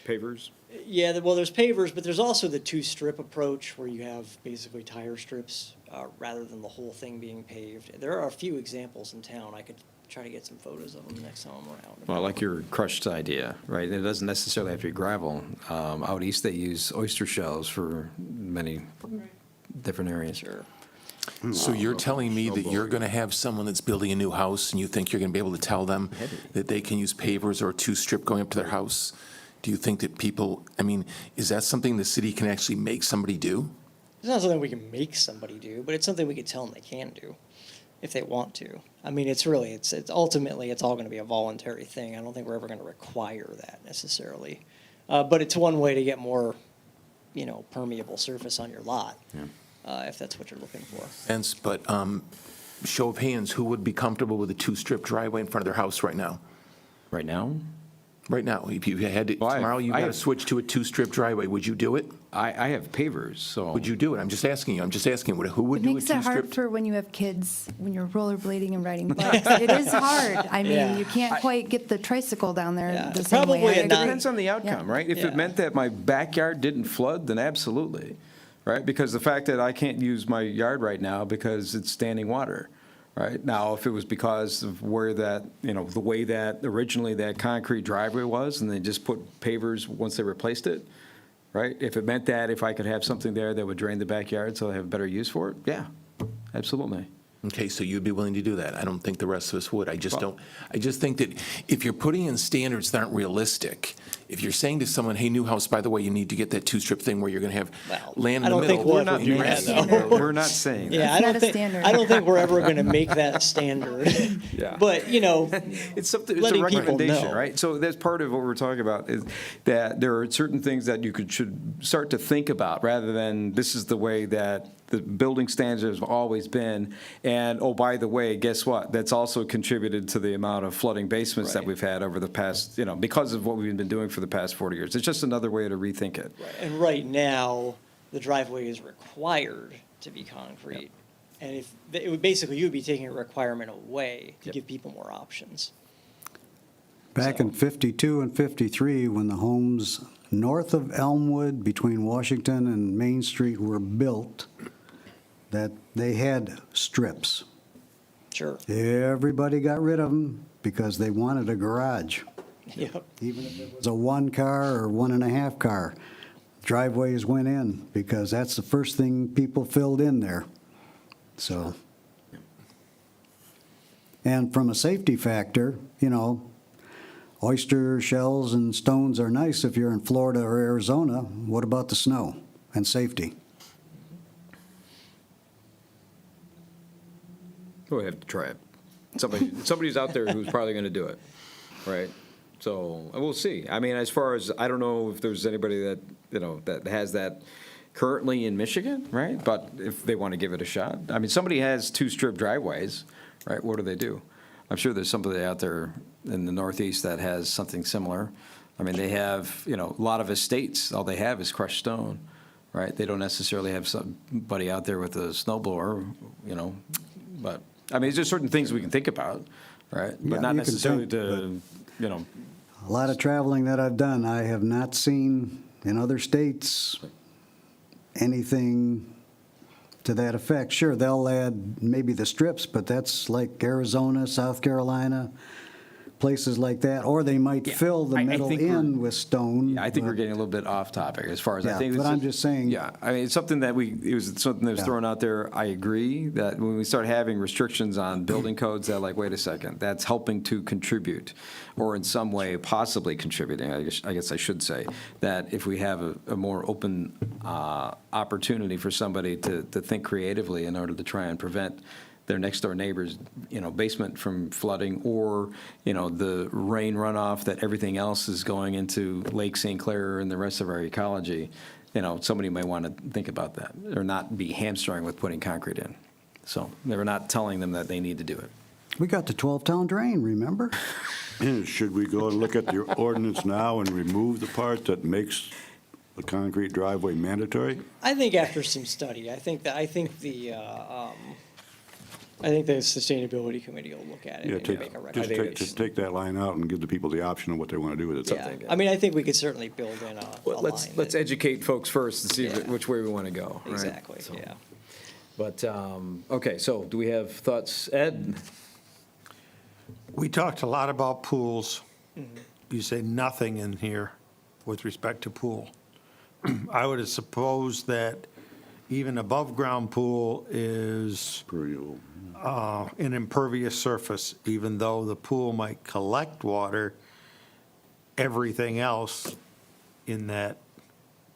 Pavers? Yeah, well, there's pavers, but there's also the two-strip approach where you have basically tire strips rather than the whole thing being paved. There are a few examples in town. I could try to get some photos of them next time I'm around. Well, I like your crushed idea, right? It doesn't necessarily have to be gravel. Out east, they use oyster shells for many different areas. Sure. So you're telling me that you're going to have someone that's building a new house, and you think you're going to be able to tell them that they can use pavers or a two-strip going up to their house? Do you think that people, is that something the city can actually make somebody do? It's not something we can make somebody do, but it's something we could tell them they can do if they want to. It's ultimately, it's all going to be a voluntary thing. I don't think we're ever going to require that necessarily. But it's one way to get more, permeable surface on your lot, if that's what you're looking for. But show of hands, who would be comfortable with a two-strip driveway in front of their house right now? Right now? Right now, if you had to, Well, tomorrow you I got to have- switch to a two-strip driveway, would you do it? I have pavers, so. Would you do it? I'm just asking you, who would It do a makes it hard two-strip? for when you have kids, when you're rollerblading and riding bikes. It is hard. Yeah. You can't quite get the tricycle down there Yeah. the same way. Probably I a It agree. depends on the outcome, Yeah. right? If Yeah. it meant that my backyard didn't flood, then absolutely, right? Because the fact that I can't use my yard right now because it's standing water, right? Now, if it was because of where that, the way that originally that concrete driveway was, and they just put pavers once they replaced it, right? If it meant that if I could have something there that would drain the backyard so I have better use for it, yeah, absolutely. Okay, so you'd be willing to do that. I don't think the rest of us would. I just think that if you're putting in standards that aren't realistic, if you're saying to someone, hey, new house, by the way, you need to get that two-strip thing where you're going to have Well, land I in the don't think middle. we'll We're ever not do doing that, that. though. We're not saying Yeah, that. not a standard. I don't think we're ever going to make that standard. Yeah. But, It's something, it's a letting people recommendation, know. right? So that's part of what we're talking about, is that there are certain things that you should start to think about, rather than this is the way that the building standards have always been. And, oh, by the way, guess what? That's also contributed to the amount of flooding basements that Right. we've had over the past, because of what we've been doing for the past 40 years. It's just another way to rethink it. And right now, the driveway is required to be concrete. And if, it would basically, you would be taking a requirement away to Yep. give people more options. Back in 52 and 53, when the homes north of Elmwood between Washington and Main Street were built, that they had strips. Sure. Everybody got rid of them because they wanted a garage. Yep. Even if it was a 1-car or 1.5-car, driveways went in, because that's the first thing people filled in there. So. And from a safety factor, oyster shells and stones are nice if you're in Florida or Arizona. What about the snow and safety? We have to try it. Somebody's out there who's probably going to do it, right? So we'll see. I mean, as far as, I don't know if there's anybody that, that has that currently in Michigan, right? But if they want to give it a shot. I mean, somebody has 2 strip driveways, right? What do? I'm sure there's somebody out there in the Northeast that has something similar. I mean, they have, a lot of estates, all they have is crushed stone, right? They don't necessarily have somebody out there with a snowblower, but, I mean, there's certain things we can think about, right? Yeah, But not you can necessarily think, to, A lot of traveling that I've done, I have not seen in other states anything to that effect. Sure, they'll add maybe the strips, but that's like Arizona, South Carolina, places like that. Or they might fill the I middle think we're- in with stone. Yeah, I think we're but- getting a little bit off topic as far as I Yeah, think. but it's I'm just saying- Yeah, I mean, it's something that it was something that was Yeah. thrown out there. I agree that when we start having restrictions on building codes, that like, wait a second, that's helping to contribute, or in some way possibly contributing, I guess I should say, that if we have a more open opportunity for somebody to think creatively in order to try and prevent their next door neighbor's, basement from flooding, or, the rain runoff that everything else is going into Lake St. Clair and the rest of our ecology, somebody may want to think about that, or not be hamstrung with putting concrete in. So they're not telling them that they need to do it. We got the 12-town drain, remember? Should we go and look at the ordinance now and remove the part that makes the concrete driveway mandatory? I think after some study, I think the sustainability committee will look at it Yeah, and take, make a just recommendation. just take that line out and give the people the option of what they want to do with it. Yeah, I mean, I think we could certainly build in a Well, line. let's that- educate folks first and see Yeah. which way we want to go. right? Exactly, So- yeah. But, okay, so do we have thoughts? Ed? We talked a lot about pools. You say nothing in here with respect to pool. I would have supposed that even above-ground pool is an impervious surface, even though the pool might collect water, everything else in that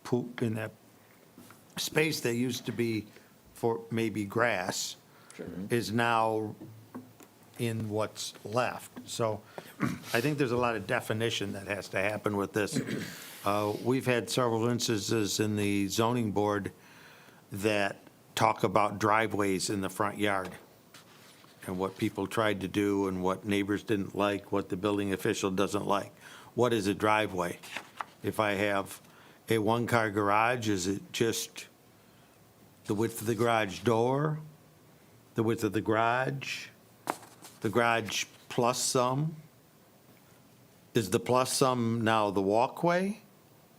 pool, in that space that used to be for maybe grass is now in what's left. So I think there's a lot of definition that has to happen with this. We've had several instances in the zoning board that talk about driveways in the front yard and what people tried to do and what neighbors didn't like, what the building official doesn't like. What is a driveway? If I have a 1-car garage, is it just the width of the garage door, the width of the garage plus some? Is the plus some now the walkway?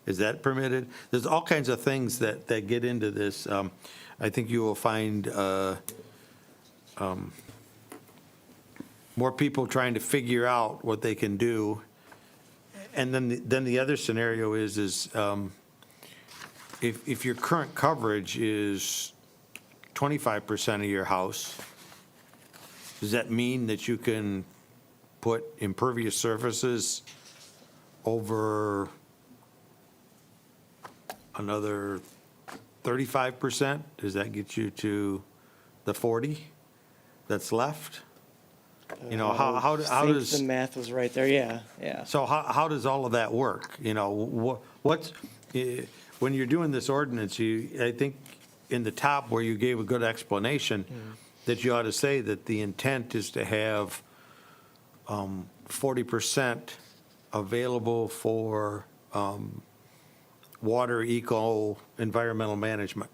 Is that permitted? There's all kinds of things that get into this. I think you will find more people trying to figure out what they can do. And then the other scenario is if your current coverage is 25% of your house, does that mean that you can put impervious surfaces over another 35%? Does that get you to the 40 that's left? You know, how I think does? the math was right there, yeah. So how does all of that work? You know, when you're doing this ordinance, I think in the top where you gave a good explanation, that you ought to say that the intent is to have 40% available for water, eco, environmental management.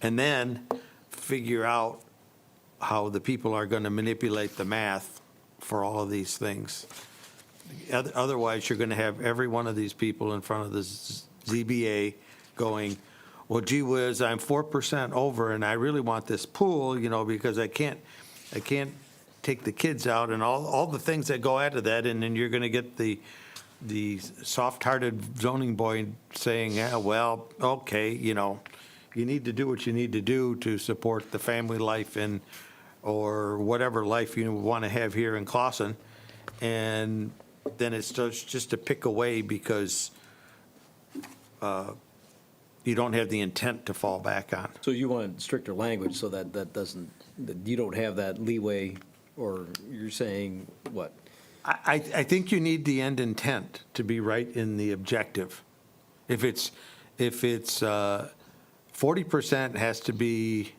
And then figure out how the people are going to manipulate the math for all of these things. Otherwise, you're going to have every one of these people in front of the ZBA going, well, gee whiz, I'm 4% over and I really want this pool, you know, because I can't take the kids out and all the things that go out of that, and then you're gonna get the soft-hearted zoning boy saying, yeah, well, okay, you know, you need to do what you need to do to support the family life or whatever life you want to have here in Clausen. And then it starts just to pick away because you don't have the intent to fall back on. So you want stricter language so that that you don't have that leeway, or you're saying what? I think you need the end intent to be right in the objective. If it's 40% has to be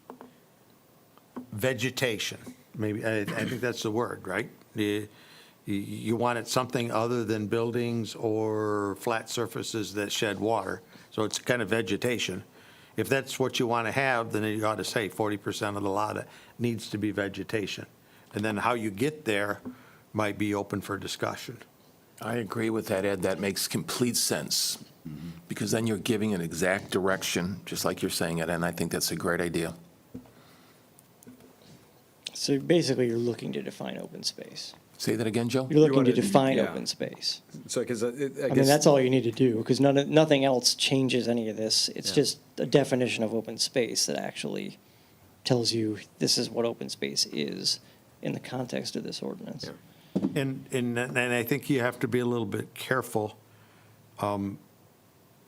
vegetation, maybe, I think that's the word, right? You want it something other than buildings or flat surfaces that shed water, so it's kind of vegetation. If that's what you want to have, then you ought to say 40% of the lot needs to be vegetation. And then how you get there might be open for discussion. I agree with that, Ed. That makes complete sense, because then you're giving an exact direction, just like you're saying it, and I think that's a great idea. So basically, you're looking to define open space. Say that again, Joe? You're looking to wanna- define yeah. open space. So, because I I mean, guess, that's all you need to do, because nothing else changes any of this. It's Yeah. just a definition of open space that actually tells you this is what open space is in the context of this ordinance. Yeah. And I think you have to be a little bit careful,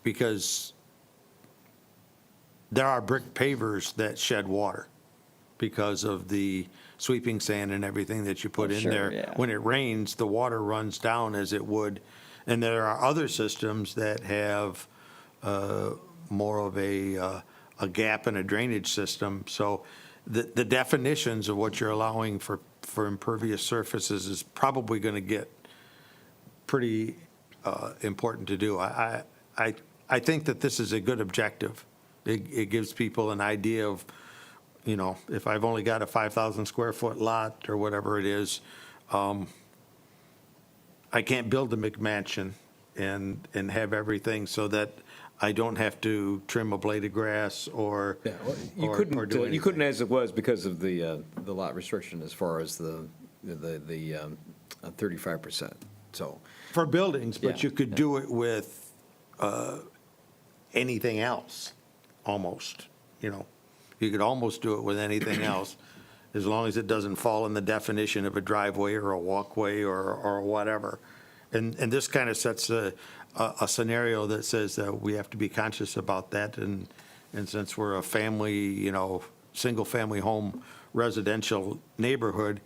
because there are brick pavers that shed water because of the sweeping sand and everything that you put Oh, in sure, there. yeah. When it rains, the water runs down as it would. And there are other systems that have more of a gap in a drainage system. So the definitions of what you're allowing for impervious surfaces is probably going to get pretty important to do. I think that this is a good objective. It gives people an idea of, you know, if I've only got a 5,000 square foot lot or whatever it is, I can't build a McMansion and have everything so that I don't have to trim a blade of grass or Yeah, well, you or couldn't, do you couldn't anything. as it was because of the lot restriction as far as the 35%, so. For buildings, but Yeah, you could yeah. do it with anything else, almost, you know. You could almost do it with anything else, as long as it doesn't fall in the definition of a driveway or a walkway or whatever. And this kind of sets a scenario that says that we have to be conscious about that, and since we're a family, you know, single-family home residential neighborhood,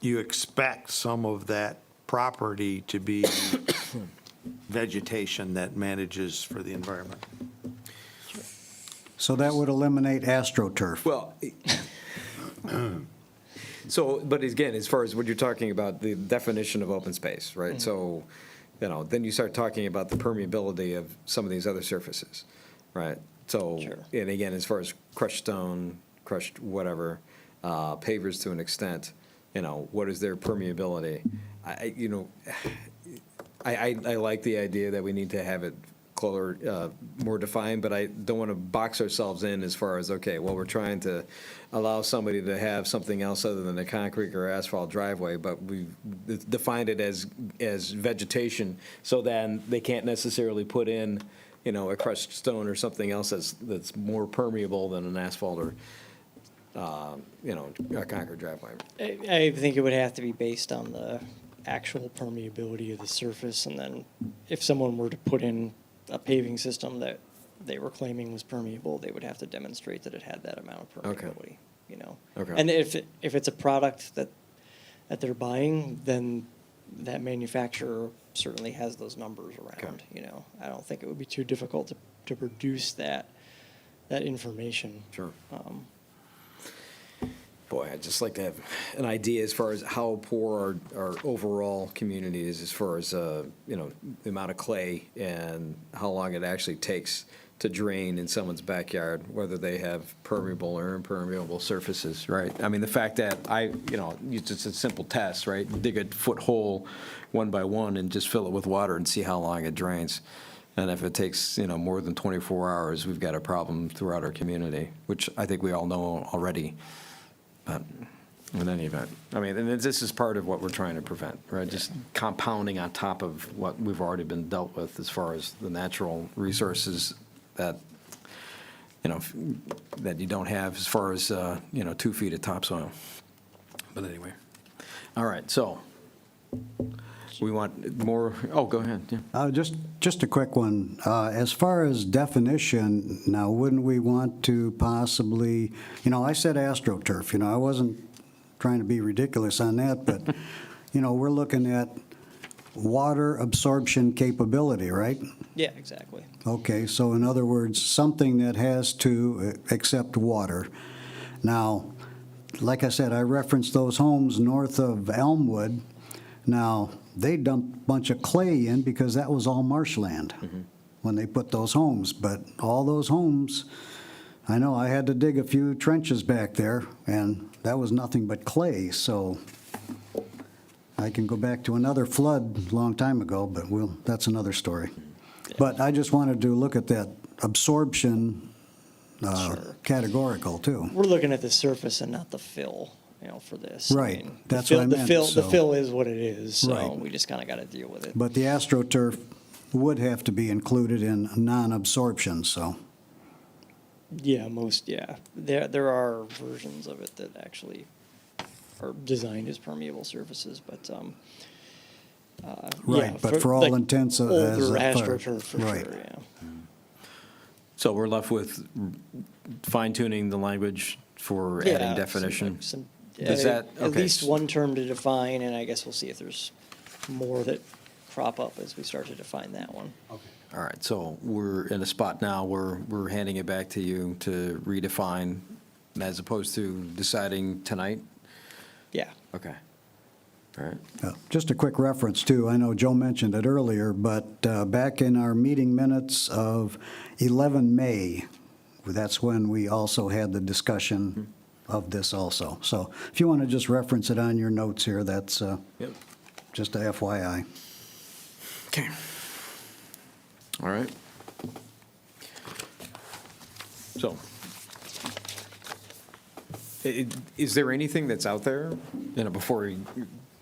you expect some of that property to be vegetation that manages for the environment. So that would eliminate AstroTurf. Well, so, but again, as far as what you're talking about, the definition of open space, right? So, you know, then you start talking about the permeability of some of these other surfaces, right? So, Sure. and again, as far as crushed stone, crushed whatever, pavers to an extent, you know, what is their permeability? I like the idea that we need to have it closer, more defined, but I don't want to box ourselves in as far as, okay, well, we're trying to allow somebody to have something else other than a concrete or asphalt driveway, but we've defined it as vegetation, so then they can't necessarily put in, you know, a crushed stone or something else that's more permeable than an asphalt or, you know, a concrete driveway. I think it would have to be based on the actual permeability of the surface, and then if someone were to put in a paving system that they were claiming was permeable, they would have to demonstrate that it had that amount of Okay. permeability, you know? Okay. And if it's a product that they're buying, then that manufacturer certainly has those numbers around, you know? I don't think it would be too difficult to produce that information. Sure. Boy, I'd just like to have an idea as far as how poor our overall community is as far as, you know, the amount of clay and how long it actually takes to drain in someone's backyard, whether they have permeable or impermeable surfaces, right? I mean, the fact that you know, it's just a simple test, right? Dig a foot hole one by one and just fill it with water and see how long it drains. And if it takes, you know, more than 24 hours, we've got a problem throughout our community, which I think we all know already. But In any event, I mean, and this is part of what we're trying to prevent, right? Just compounding on top of what we've already been dealt with as far as the natural resources that, that you don't have as far as, 2 feet of topsoil. But anyway, all right, so we want more, oh, go ahead, yeah. Just a quick one. As far as definition, now, wouldn't we want to possibly, I said AstroTurf, I wasn't trying to be ridiculous on that, but, we're looking at water absorption capability, right? Yeah, exactly. Okay, so in other words, something that has to accept water. Now, like I said, I referenced those homes north of Elmwood. Now, they dumped a bunch of clay in because that was all marshland when they put those homes. But all those homes, I know I had to dig a few trenches back there, and that was nothing but clay. So I can go back to another flood a long time ago, but that's another story. But I just wanted to look at that absorption Sure. categorical, too. We're looking at the surface and not the fill, for this. Right. The That's fill- what I the meant, fill- so- The fill is what it is, so Right. we just kind of got to deal with it. But the AstroTurf would have to be included in non-absorption, so. Yeah, there are versions of it that actually are designed as permeable surfaces, but, Right, but for all like intents as older a- AstroTurf for right. sure, yeah. So we're left with fine tuning the language for Yeah, adding definition. Does Is that, At okay. least one term to define, and I guess we'll see if there's more that crop up as we start to define that one. All right, so we're in a spot now where we're handing it back to you to redefine as opposed to deciding tonight? Yeah. Okay. All right. Just a quick reference, too. I know Joe mentioned it earlier, but back in our meeting minutes of 11 May, that's when we also had the discussion of this also. So if you want to just reference it on your notes here, that's Yep. just a FYI. Okay. All right. So, is there anything that's out there, before we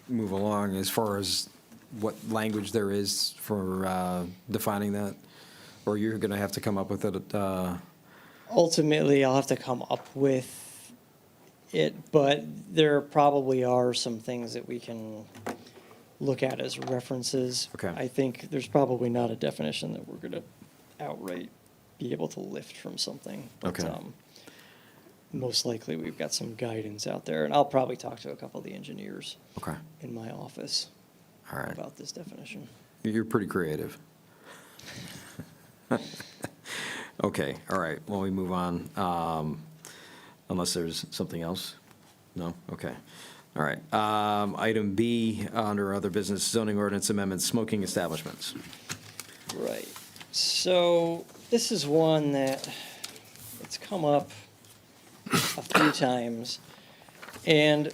move along, as far as what language there is for defining that? Or you're going to have to come up with it? Ultimately, I'll have to come up with it, but there probably are some things that we can look at as references. Okay. I think there's probably not a definition that we're going to outright be able to lift from something. But, Okay. most likely, we've got some guidance out there, and I'll probably talk to a couple of the engineers Okay. in my office All right. about this definition. You're pretty creative. Okay, all right, well, we move on, unless there's something else? No? Okay, all right. Item B, under other business zoning ordinance amendments, smoking establishments. Right. So this is one that it's come up a few times. And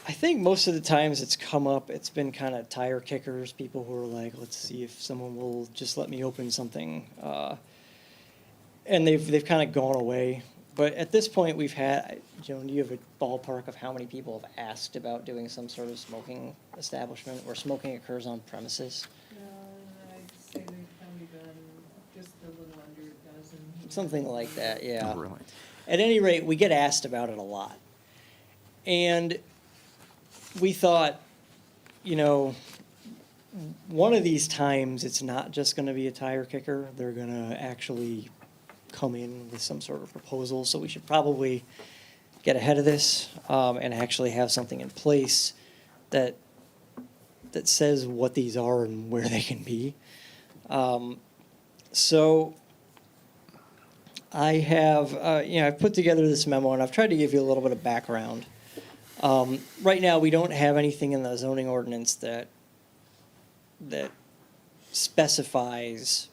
I think most of the times it's come up, it's been kind of tire kickers, people who are like, let's see if someone will just let me open something. And they've kind of gone away. But at this point, we've had, do you have a ballpark of how many people have asked about doing some sort of smoking establishment where smoking occurs on premises? I'd say they've probably done just a little under a dozen. Something like that, yeah. Oh, really? At any rate, we get asked about it a lot. And we thought, one of these times, it's not just gonna be a tire kicker. They're gonna actually come in with some sort of proposal. So we should probably get ahead of this, and actually have something in place that says what these are and where they can be. So I have, I've put together this memo, and I've tried to give you a little bit of background. Right now, we don't have anything in the zoning ordinance that specifies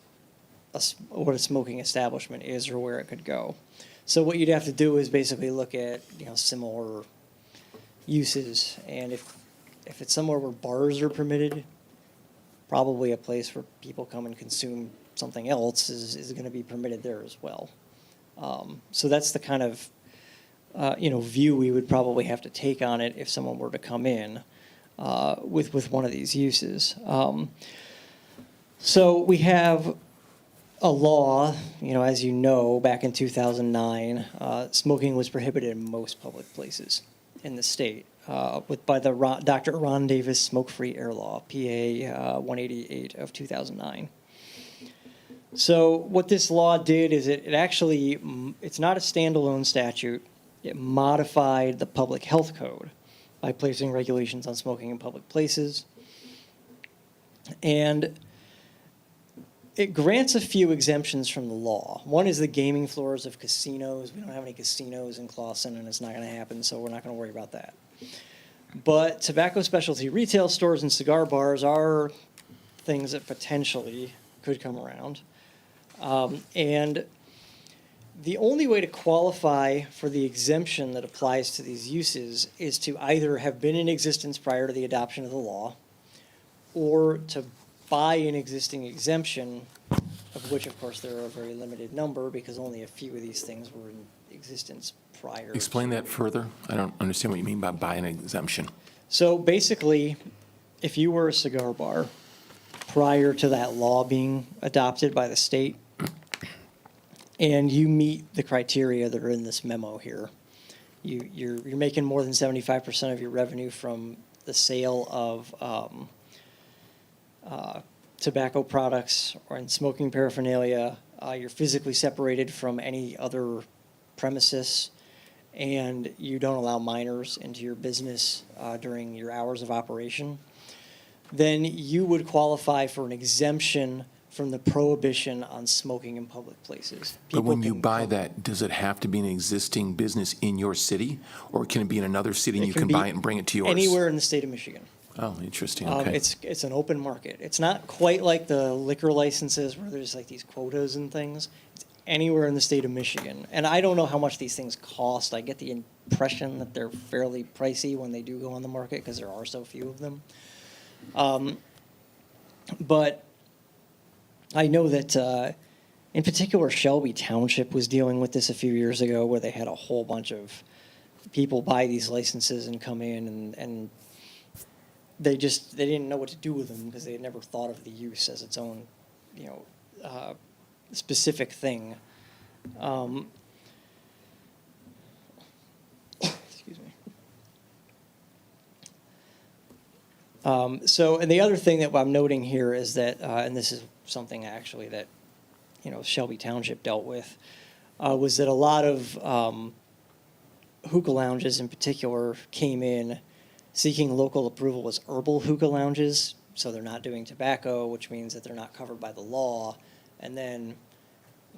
what a smoking establishment is or where it could go. So what you'd have to do is basically look at, similar uses, and if it's somewhere where bars are permitted, probably a place where people come and consume something else is going to be permitted there as well. So that's the kind of view we would probably have to take on it if someone were to come in with one of these uses. So we have a law, as you know, back in 2009, smoking was prohibited in most public places in the state by the Dr. Ron Davis Smoke-Free Air Law, PA 188 of 2009. So what this law did is it actually, it's not a standalone statute. It modified the public health code by placing regulations on smoking in public places. And it grants a few exemptions from the law. One is the gaming floors of casinos. We don't have any casinos in Clawson, and it's not going to happen, so we're not going to worry about that. But tobacco specialty retail stores and cigar bars are things that potentially could come around. And the only way to qualify for the exemption that applies to these uses is to either have been in existence prior to the adoption of the law, or to buy an existing exemption, of which, of course, there are a very limited number because only a few of these things were in existence prior. Explain that further. I don't understand what you mean by buying an exemption. So basically, if you were a cigar bar prior to that law being adopted by the state, and you meet the criteria that are in this memo here, you're making more than 75% of your revenue from the sale of tobacco products or in smoking paraphernalia. You're physically separated from any other premises, and you don't allow minors into your business during your hours of operation, then you would qualify for an exemption from the prohibition on smoking in public places. But when you can buy come- that, does it have to be an existing business in your city? Or can it be in another city and It you can can be buy it and bring it to yours? Anywhere in the state of Michigan. Oh, interesting, okay. It's an open market. It's not quite like the liquor licenses where there's like these quotas and things. It's anywhere in the state of Michigan. And I don't know how much these things cost. I get the impression that they're fairly pricey when they do go on the market because there are so few of them. But I know that in particular Shelby Township was dealing with this a few years ago where they had a whole bunch of people buy these licenses and come in and they didn't know what to do with them because they had never thought of the use as its own, specific thing. Excuse me. And the other thing that I'm noting here is that, and this is something actually that, Shelby Township dealt with, was that a lot of hookah lounges in particular came in seeking local approval as herbal hookah lounges, so they're not doing tobacco, which means that they're not covered by the law. And then,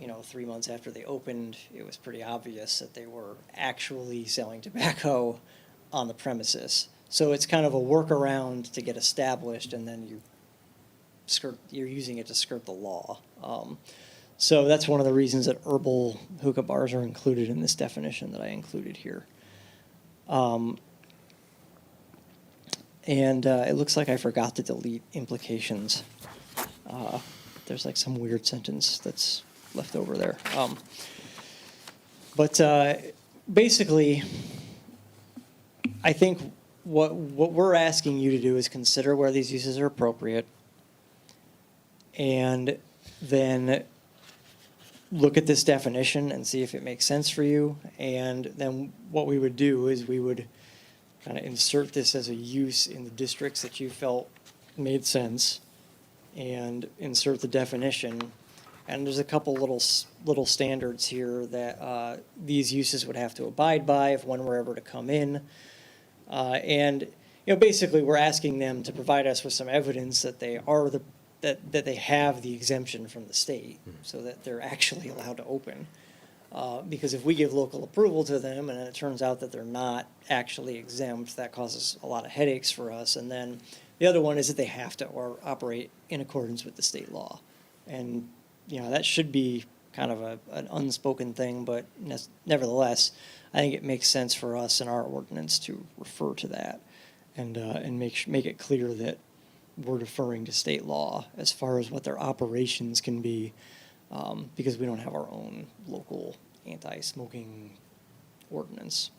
3 months after they opened, it was pretty obvious that they were actually selling tobacco on the premises. So it's kind of a workaround to get established, and then you're using it to skirt the law. So that's one of the reasons that herbal hookah bars are included in this definition that I included here. And it looks like I forgot to delete implications. There's like some weird sentence that's left over there. But basically, I think what we're asking you to do is consider where these uses are appropriate, and then look at this definition and see if it makes sense for you. And then what we would do is we would kind of insert this as a use in the districts that you felt made sense, and insert the definition. And there's a couple little standards here that these uses would have to abide by if one were ever to come in. And basically, we're asking them to provide us with some evidence that they are that they have the exemption from the state, so that they're actually allowed to open. Because if we give local approval to them and it turns out that they're not actually exempt, that causes a lot of headaches for us. And then the other one is that they have to operate in accordance with the state law. And, that should be kind of an unspoken thing, but nevertheless, I think it makes sense for us in our ordinance to refer to that and make it clear that we're deferring to state law as far as what their operations can be, because we don't have our own local anti-smoking ordinance.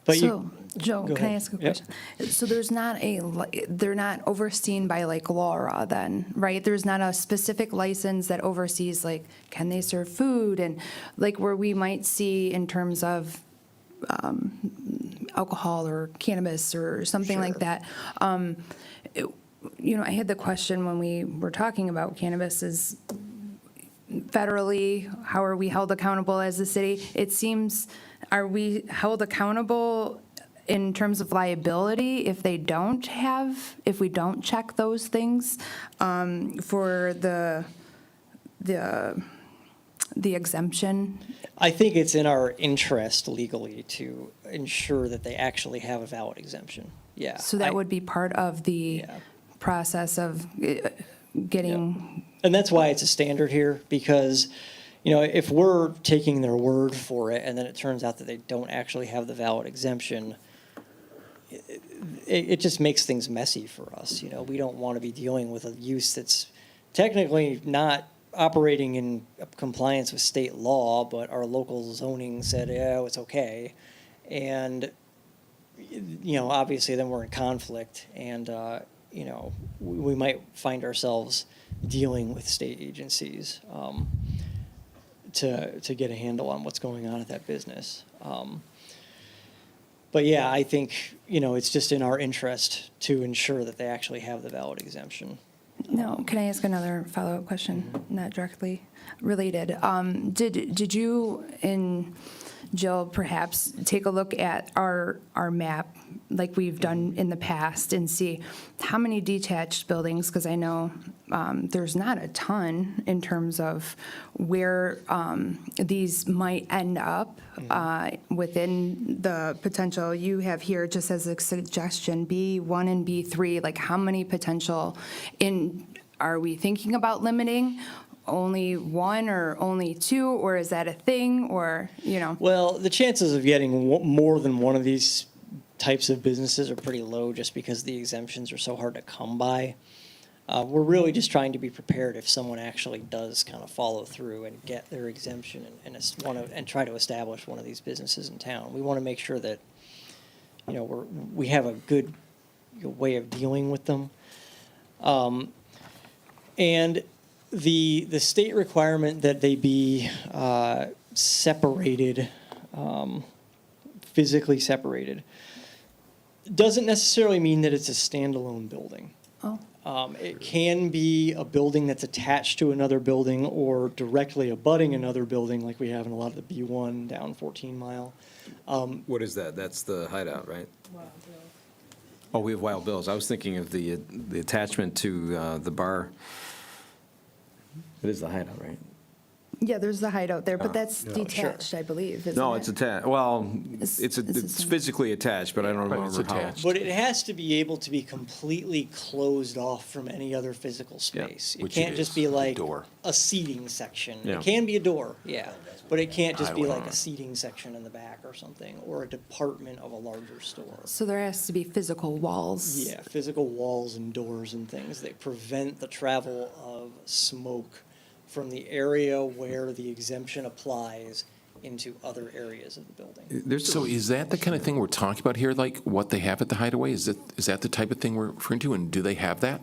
But So, Joe, Go can I ahead. ask a Yep. question? So there's not they're not overseen by like Laura then, right? There's not a specific license that oversees like, can they serve food and like where we might see in terms of alcohol or cannabis or something like Sure. that. I had the question when we were talking about cannabis is federally, how are we held accountable as a city? It seems, are we held accountable in terms of liability if we don't check those things for the exemption? I think it's in our interest legally to ensure that they actually have a valid exemption. Yeah. So that would be part of the Yeah. process of getting, And that's why it's a standard here, because, if we're taking their word for it and then it turns out that they don't actually have the valid exemption, it just makes things messy for us. We don't want to be dealing with a use that's technically not operating in compliance with state law, but our local zoning said, yeah, it's okay. And, obviously then we're in conflict and, we might find ourselves dealing with state agencies to get a handle on what's going on at that business. But yeah, I think, it's just in our interest to ensure that they actually have the valid exemption. no, can I ask another follow-up question, not directly related? Did you and Jill perhaps take a look at our map like we've done in the past and see how many detached buildings, because I know there's not a ton in terms of where these might end up within the potential you have here, just as a suggestion, B1 and B3, like how many potential are we thinking about limiting? Only one or only two, or is that a thing, or, Well, the chances of getting more than one of these types of businesses are pretty low just because the exemptions are so hard to come by. We're really just trying to be prepared if someone actually does kind of follow through and get their exemption and try to establish one of these businesses in town. We want to make sure that, we have a good way of dealing with them. And the state requirement that they be separated, physically separated, doesn't necessarily mean that it's a standalone building. oh, It can be a building that's attached to another building or directly abutting another building, like we have in a lot of the B1 down 14 Mile. What is that? That's the hideout, right? Oh, we have Wild Bill's. I was thinking of the attachment to the bar. It is the hideout, right? yeah, there's the hideout there, but Oh, that's sure. detached, I believe, isn't No, it? it's attached. Well, It's- it's it's- physically attached, but I don't But it's remember how. attached. But it has to be able to be completely closed off from any other physical Yeah, space. It which can't it just is, be a like door. a seating section. Yeah. It can be a door, yeah, but it can't just be I like don't a know. seating section in the back or something, or a department of a larger store. So there has to be physical walls. Yeah, physical walls and doors and things that prevent the travel of smoke from the area where the exemption applies into other areas of the building. So is that the kind of thing we're talking about here, like what they have at the Hideaway? Is that the type of thing we're referring to, and do they have that?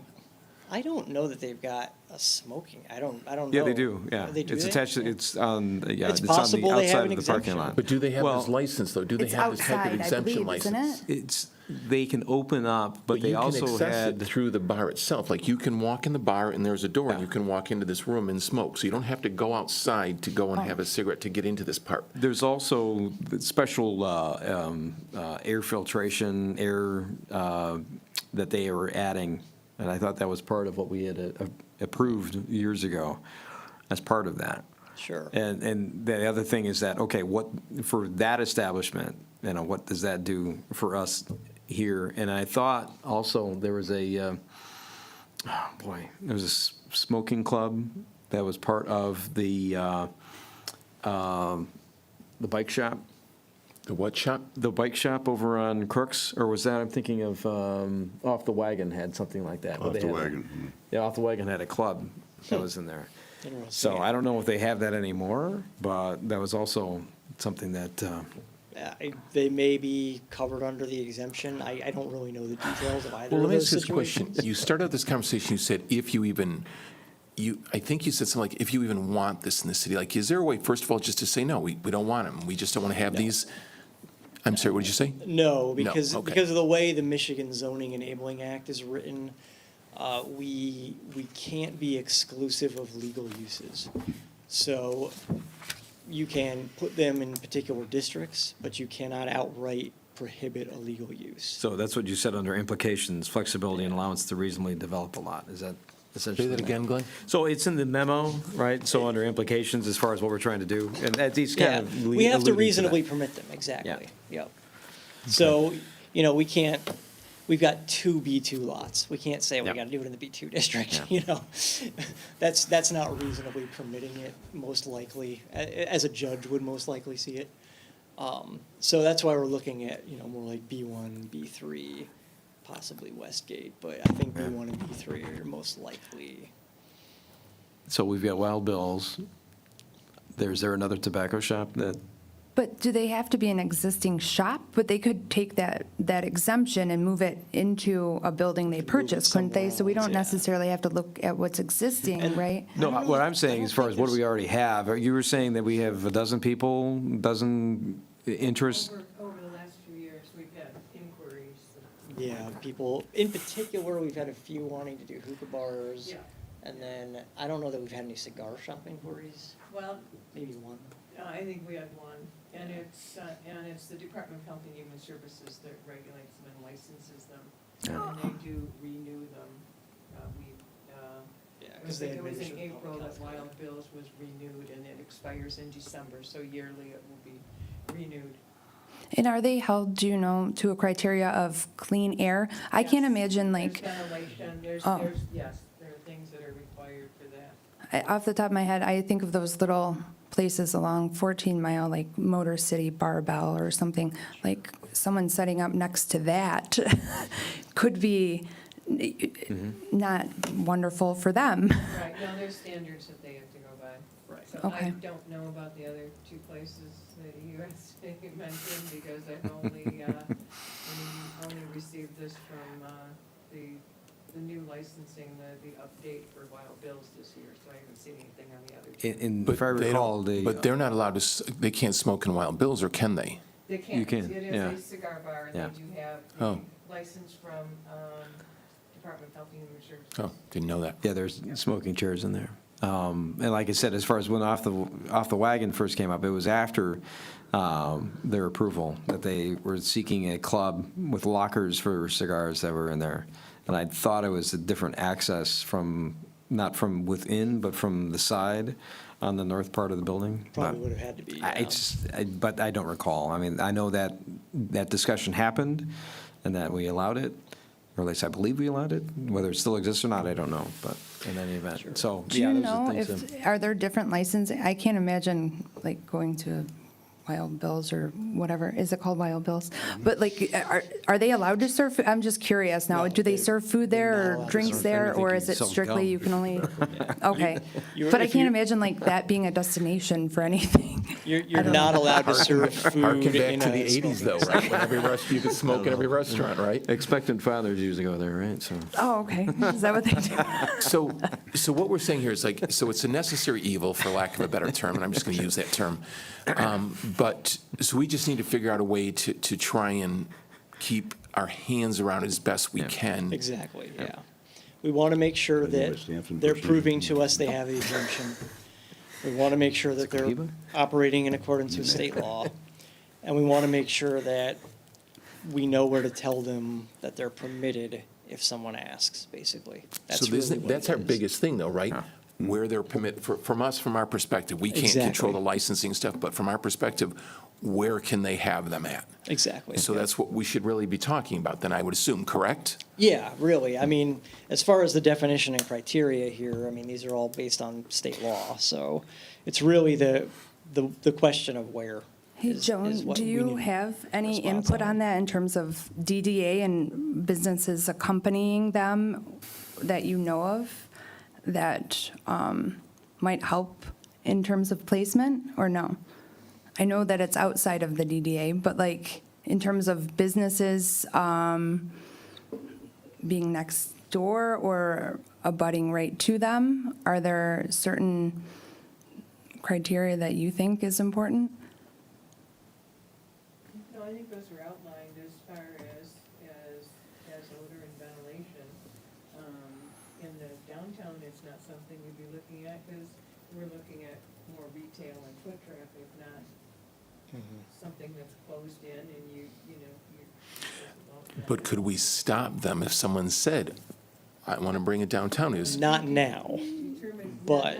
I don't know that they've got a smoking, I don't know. Yeah, they do, yeah. They do It's that? attached, it's on, yeah, It's it's on possible the they have outside an of the parking exemption. lot. But do they have Well, this license, though? Do they It's have this type outside, of I exemption believe, isn't license? it? It's, they can open up, but they you can also access it had, through the bar itself. Like, you can walk in the bar and there's a door, and Yeah. you can walk into this room and smoke. So you don't have to go outside to go and have a cigarette to get into this part. there's also the special air filtration, that they are adding, and I thought that was part of what we had approved years ago as part of that. Sure. And the other thing is that, okay, what, for that establishment, what does that do for us here? And I thought also there was there was a smoking club that was part of the bike shop. The what shop? The bike shop over on Crooks, or was that, I'm thinking of, Off the Wagon had something like that. where Off they the had a- Wagon. Yeah, Off the Wagon had a club that was in there. Interesting, So yeah. I don't know if they have that anymore, but that was also something that, They may be covered under the exemption. I don't really know the details of either Well, of let me those ask you this question. situations. You started out this conversation, you said, if you even, I think you said something like, if you even want this in the city, like, is there a way, first of all, just to say, no, we don't want them, we just don't want to have these? I'm sorry, what did you say? No, because, okay. because of the way the Michigan Zoning Enabling Act is written, we can't be exclusive of legal uses. So you can put them in particular districts, but you cannot outright prohibit a legal use. so that's what you said under implications, flexibility and allowance to reasonably develop a lot. Is that essentially? Say that again, Glenn? So it's in the memo, right? So under implications, as far as what we're trying to do, and that these kind Yeah, of. we have to alluding that. reasonably permit them, exactly, yep. So, we can't, we've got two B2 lots. We can't say we Yep. gotta do it in the B2 district, Yeah. That's not reasonably permitting it, most likely, as a judge would most likely see it. So that's why we're looking at, more like B1, B3, possibly Westgate, but I think B1 and B3 are most likely. So we've got Wild Bill's. Is there another tobacco shop that? But do they have to be an existing shop? But they could take that exemption and move it into a building they purchased, couldn't they? So we don't somewhere else, yeah. necessarily have to look at what's existing, right? No, don't know what if- I'm saying, I as don't far think as what do we there's- already have, you were saying that we have a dozen people, dozen interests? Over the last few years, we've had inquiries. Yeah, people, in particular, we've had a few wanting to do hookah bars. Yeah. And then, I don't know that we've had any cigar shop inquiries, Well, maybe one. I think we had one, and it's the Department of Health and Human Services that regulates them and licenses them. And they do renew them. Yeah, It 'cause was they it had was in mentioned April public that health. Wild Bill's was renewed, and it expires in December, so yearly it will be renewed. And are they held, do you know, to a criteria of clean air? I can't Yes. imagine, like, There's ventilation, Oh. yes, there are things that are required for that. off the top of my head, I think of those little places along 14 Mile, like Motor City Barbell or something, like someone setting up next to that could be not wonderful for them. Right, no, there's standards that they have to go by. Right. So I Okay. don't know about the other two places that you mentioned, because I've only received this from, the new licensing, the update for Wild Bill's this year, so I haven't seen anything on the other two. And But if I they recall, don't- But they're not allowed to, they can't smoke in Wild Bill's, or can they? They can't, can, it yeah. is a cigar bar, and Yeah. they do have Oh. the license from, Department of Health and Human Services. Oh, didn't know that. Yeah, there's smoking chairs in there. And like I said, as far as when Off the Wagon first came up, it was after their approval that they were seeking a club with lockers for cigars that were in there. And I thought it was a different access from, not from within, but from the side on the north part of the building. Probably But would have had to be. but I don't recall. I mean, I know that that discussion happened and that we allowed it, or at least I believe we allowed it. Whether it still exists or not, I don't know, but in any event, so. Do yeah, you those are know things if, that- are there different licensing? I can't imagine like going to Wild Bill's or whatever, is it called Wild Bill's? But like, are they allowed to serve, food? I'm just curious now, No, do they they're- serve food they're not there allowed or to drinks serve there? anything. Or You is it sell strictly gum. you can only, okay. You're- But I if can't you- imagine like that being a destination for anything. You're don't not allowed to serve food Harken back in to a the 80s, though, smoking right? When every you could smoke in every restaurant, right? Expectant fathers usually go there, right? So. Oh, okay, is that what they do? So what we're saying here is like, so it's a necessary evil, for lack of a better term, and I'm just going to use that term. But, so we just need to figure out a way to try and keep our hands around it as best we can. Exactly, yeah. We want to make sure I think that West Hampton they're person- proving to us they have the exemption. We want to make sure that they're Cohiba? operating in accordance with state law. And we want to make sure that we know where to tell them that they're permitted if someone asks, basically. That's So really isn't- what that's it our is. biggest thing, though, right? Where they're permitted, from us, from our perspective, we can't control Exactly. the licensing stuff, but from our perspective, where can they have them at? Exactly. So that's what we should really be talking about, then, I would assume, correct? Yeah, really. I mean, as far as the definition and criteria here, I mean, these are all based on state law. So it's really the question of where. Hey, is Joan, what do we you need have any response input on. on that in terms of DDA and businesses accompanying them that you know of? That, might help in terms of placement, or no? I know that it's outside of the DDA, but like, in terms of businesses being next door or abutting right to them, are there certain criteria that you think is important? No, I think those are outlined as far as odor and ventilation. In the downtown, it's not something we'd be looking at, because we're looking at more retail and foot traffic, not something that's closed in and you know, you're. But could we stop them if someone said, I want to bring it downtown? Not now, but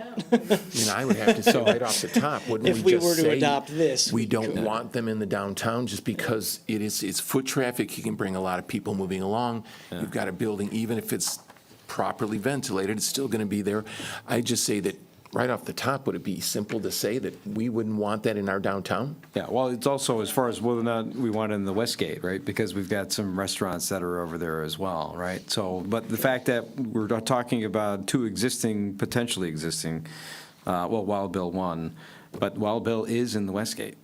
I would have to say right off the top, wouldn't if we we just were to say, adopt this, we we don't could. want them in the downtown just because it's foot traffic. You can bring a lot of people moving along. You've got a building, even if it's properly ventilated, it's still going to be there. I just say that right off the top, would it be simple to say that we wouldn't want that in our downtown? Yeah, well, it's also as far as whether or not we want it in the Westgate, right? Because we've got some restaurants that are over there as well, right? So, but the fact that we're talking about two potentially existing, Wild Bill 1, but Wild Bill is in the Westgate.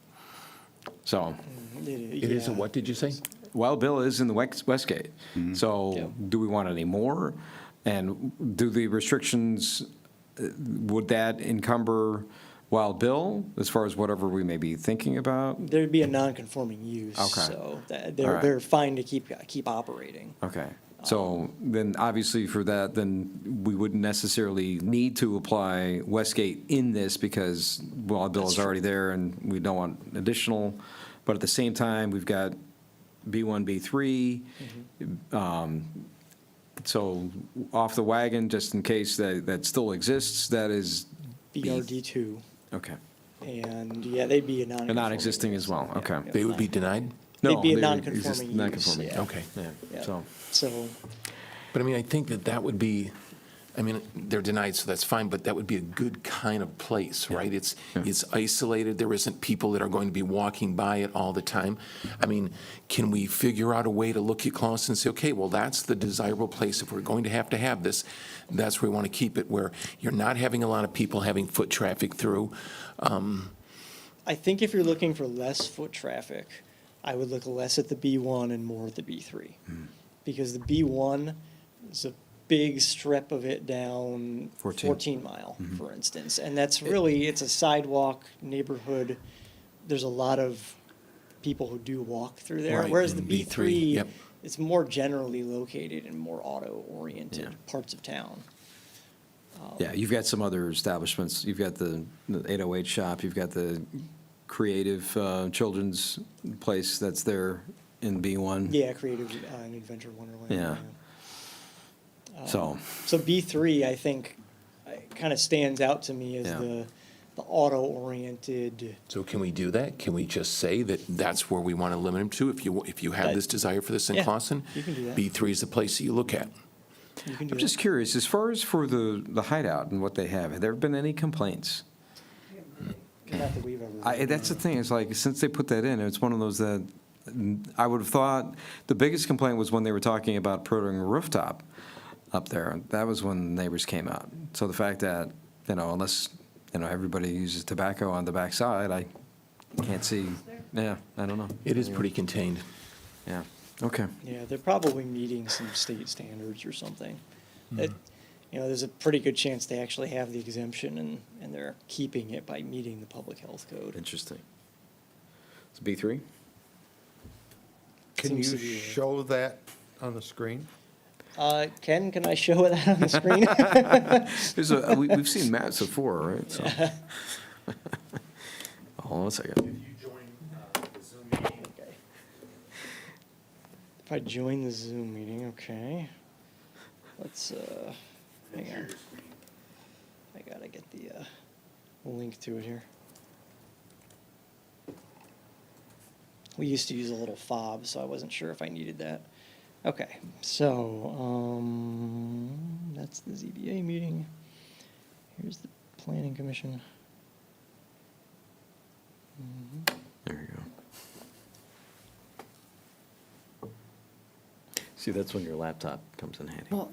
So, It is a what, did you say? Wild Bill is in the Westgate. So, Yep. do we want any more? And do the restrictions, would that encumber Wild Bill as far as whatever we may be thinking about? There'd be a non-conforming use, Okay. so All they're right. they're fine to keep operating. Okay, so then obviously for that, then we wouldn't necessarily need to apply Westgate in this because Wild Bill is already there and we don't want additional. But at the same time, we've got B1, B3. So off the wagon, just in case that still exists, that is. BRD2, Okay, and yeah, they'd be a non-conforming. and not existing as well, Yeah, okay. yeah. They would be denied? They'd be a No, non-conforming use. Non-conforming, yeah. Okay. yeah, Yeah. so. So, But I mean, I think that would be, I mean, they're denied, so that's fine, but that would be a good kind of place, right? It's isolated, there isn't people that are going to be walking by it all the time. I mean, can we figure out a way to look at Clawson and say, okay, well, that's the desirable place, if we're going to have this, that's where we want to keep it, where you're not having a lot of people having foot traffic through. I think if you're looking for less foot traffic, I would look less at the B1 and more at the B3. Because the B1 is a big strip of it down 14 Mile, for instance. And that's really, it's a sidewalk neighborhood. There's a lot of people who do walk through there. Right, Whereas the and B3, B3, yep. it's more generally located in more auto-oriented Yeah. parts of town. Yeah, you've got some other establishments. You've got the 808 shop, you've got the creative children's place that's there in B1. Yeah, Creative and Adventure Wonderland. Yeah. So, So B3, I think, kind of stands out to me as Yeah. the auto-oriented. So can we do that? Can we just say that that's where we want to limit them to? If you have this desire for this in Yeah, Clawson? you can do that. B3 is the place that you look at. You can do I'm that. just curious, as far as for the hideout and what they have there been any complaints? Not that we've ever. That's the thing, it's like, since they put that in, it's one of those that, I would have thought, the biggest complaint was when they were talking about putting a rooftop up there. That was when the neighbors came out. So the fact that, unless, everybody uses tobacco on the backside, I can't see, yeah, I don't know. It is pretty contained. Yeah, okay. Yeah, they're probably meeting some state standards or something. That, there's a pretty good chance they actually have the exemption and they're keeping it by meeting the public health code. Interesting. It's B3? Can you Seems to be a- show that on the screen? Ken, can I show that on the screen? We've seen maps before, right? So. Hold on a second. Okay. If I join the Zoom meeting, okay. Let's, hang on. I gotta get the link to it here. We used to use a little fob, so I wasn't sure if I needed that. Okay, so, that's the ZBA meeting. Here's the Planning Commission. There you go. See, that's when your laptop comes in handy. Well,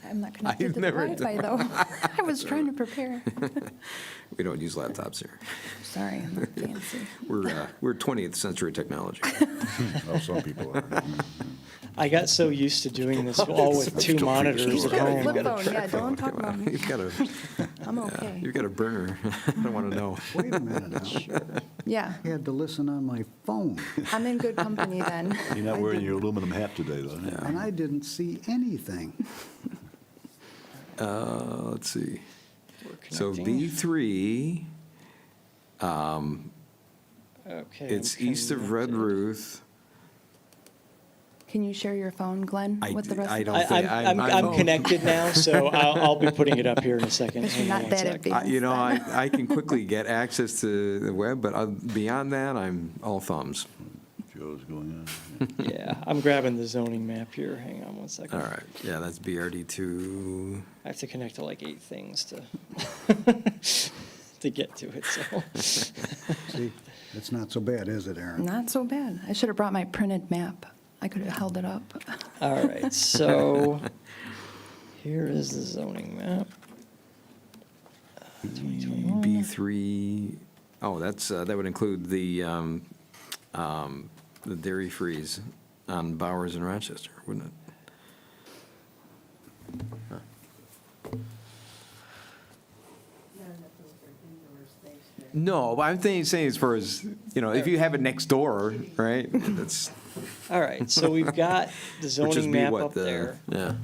I'm not connected I've to the never Wi-Fi, though. I was trying to prepare. We don't use laptops here. Sorry, I'm not fancy. We're 20th century technology. Oh, some people are. I got so used to doing this all with two monitors at Got a home. flip phone, yeah, don't talk about me. You've got a, I'm okay. you've got a burner. I don't want to know. Wait a minute now. Yeah, I had to listen on my phone, I'm in good company then. You're not wearing your aluminum hat today, though. and I didn't see anything. Let's see. We're So connecting. B3, Okay. it's I'm east of Red connected. Ruth. Can you share your phone, Glenn, with the rest I of don't us? think, I'm connected now, so I'll be putting it up here in a second. Because you're Hang on not one that sec. advanced. You know, then. I can quickly get access to the web, but beyond that, I'm all thumbs. Joe's going on. Yeah, I'm grabbing the zoning map here. Hang on one second. All right, yeah, that's BRD2. I have to connect to like 8 things to to get to it, so. See, it's not so bad, is it, Aaron? Not so bad. I should have brought my printed map. I could have held it up. All right, so here is the zoning map. 2021. B3, oh, that would include the dairy freeze on Bowers and Rochester, wouldn't it? No, but I'm saying as far as, you know, if you have it next door, right, that's, All right, so we've got the which is zoning be map what, up there. yeah,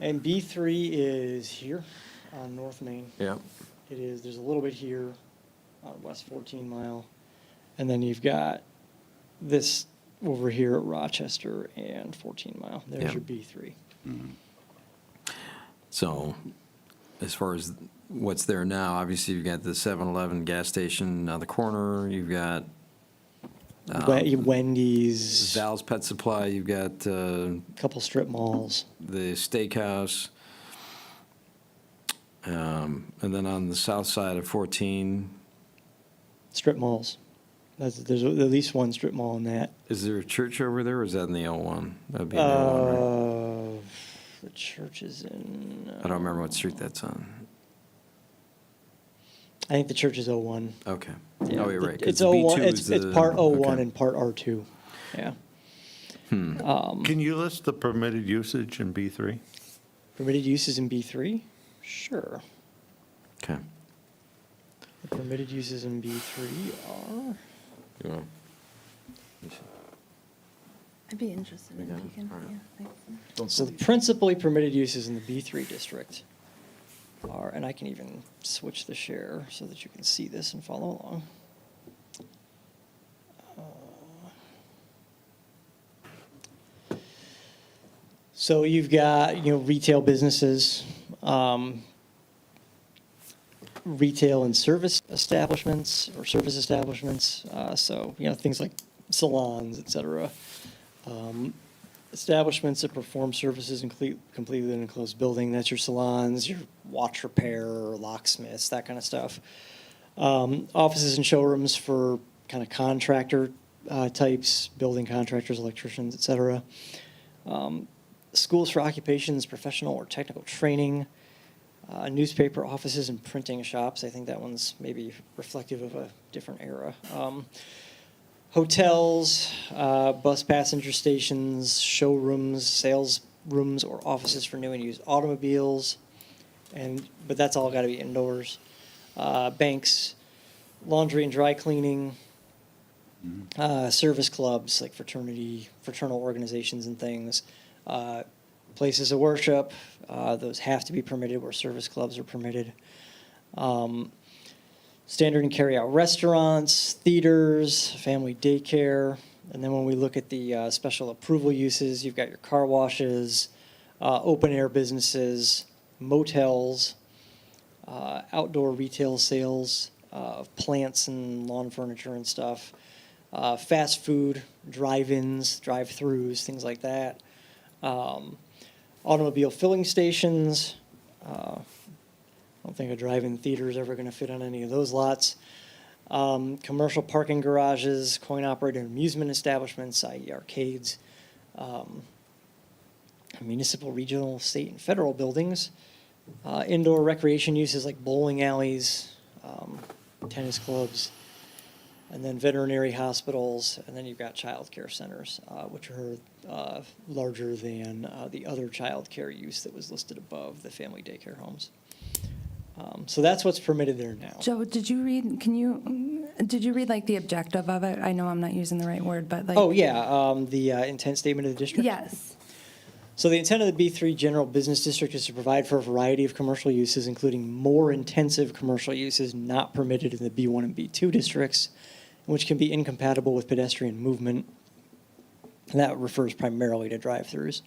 And B3 is here on North Main. yeah. It is, there's a little bit here on West 14 Mile. And then you've got this over here at Rochester and 14 Mile. There's Yeah. your B3. So, as far as what's there now, obviously you've got the 7-Eleven gas station on the corner, you've got Wendy's, Val's Pet Supply, you've got couple strip malls. the steakhouse. And then on the south side of 14, Strip malls. There's at least one strip mall in that. is there a church over there, or is that in the L1? That'd be in the L1, right? The church is in. I don't remember what street that's on. I think the church is 01. Okay. Yeah, Oh, you're right. 'cause It's the 01, B2 it's is the- part 01 okay. and part R2. Yeah. Can you list the permitted usage in B3? Permitted uses in B3? Sure. Okay. The permitted uses in B3 are, You want- I'd be interested in got it? taking, All right. yeah, thanks. so the principally permitted uses in the B3 district are, and I can even switch the share so that you can see this and follow along. So you've got, retail businesses, retail and service establishments or service establishments. So, things like salons, et cetera. Establishments that perform services completely in an enclosed building. That's your salons, your watch repair, locksmiths, that kind of stuff. Offices and showrooms for kind of contractor types, building contractors, electricians, et cetera. Schools for occupations, professional or technical training. Newspaper offices and printing shops. I think that one's maybe reflective of a different era. Hotels, bus passenger stations, showrooms, sales rooms, or offices for new and used automobiles, but that's all got to be indoors. Banks, laundry and dry cleaning, service clubs like fraternal organizations and things, places of worship, those have to be permitted where service clubs are permitted. Standard and carry-out restaurants, theaters, family daycare. And then when we look at the special approval uses, you've got your car washes, open-air businesses, motels, outdoor retail sales of plants and lawn furniture and stuff, fast food, drive-ins, drive-throughs, things like that, automobile filling stations. I don't think a drive-in theater is ever going to fit on any of those lots. Commercial parking garages, coin-operated amusement establishments, i.e. arcades, municipal, regional, state, and federal buildings. Indoor recreation uses like bowling alleys, tennis clubs, and then veterinary hospitals, and then you've got childcare centers, which are larger than the other childcare use that was listed above, the family daycare homes. So that's what's permitted there now. Joe, did you read like the objective of it? I know I'm not using the right word, but like. Oh, yeah, the intent statement of the district? Yes. So the intent of the B3 General Business District is to provide for a variety of commercial uses, including more intensive commercial uses not permitted in the B1 and B2 districts, which can be incompatible with pedestrian movement. And that refers primarily to drive-throughs.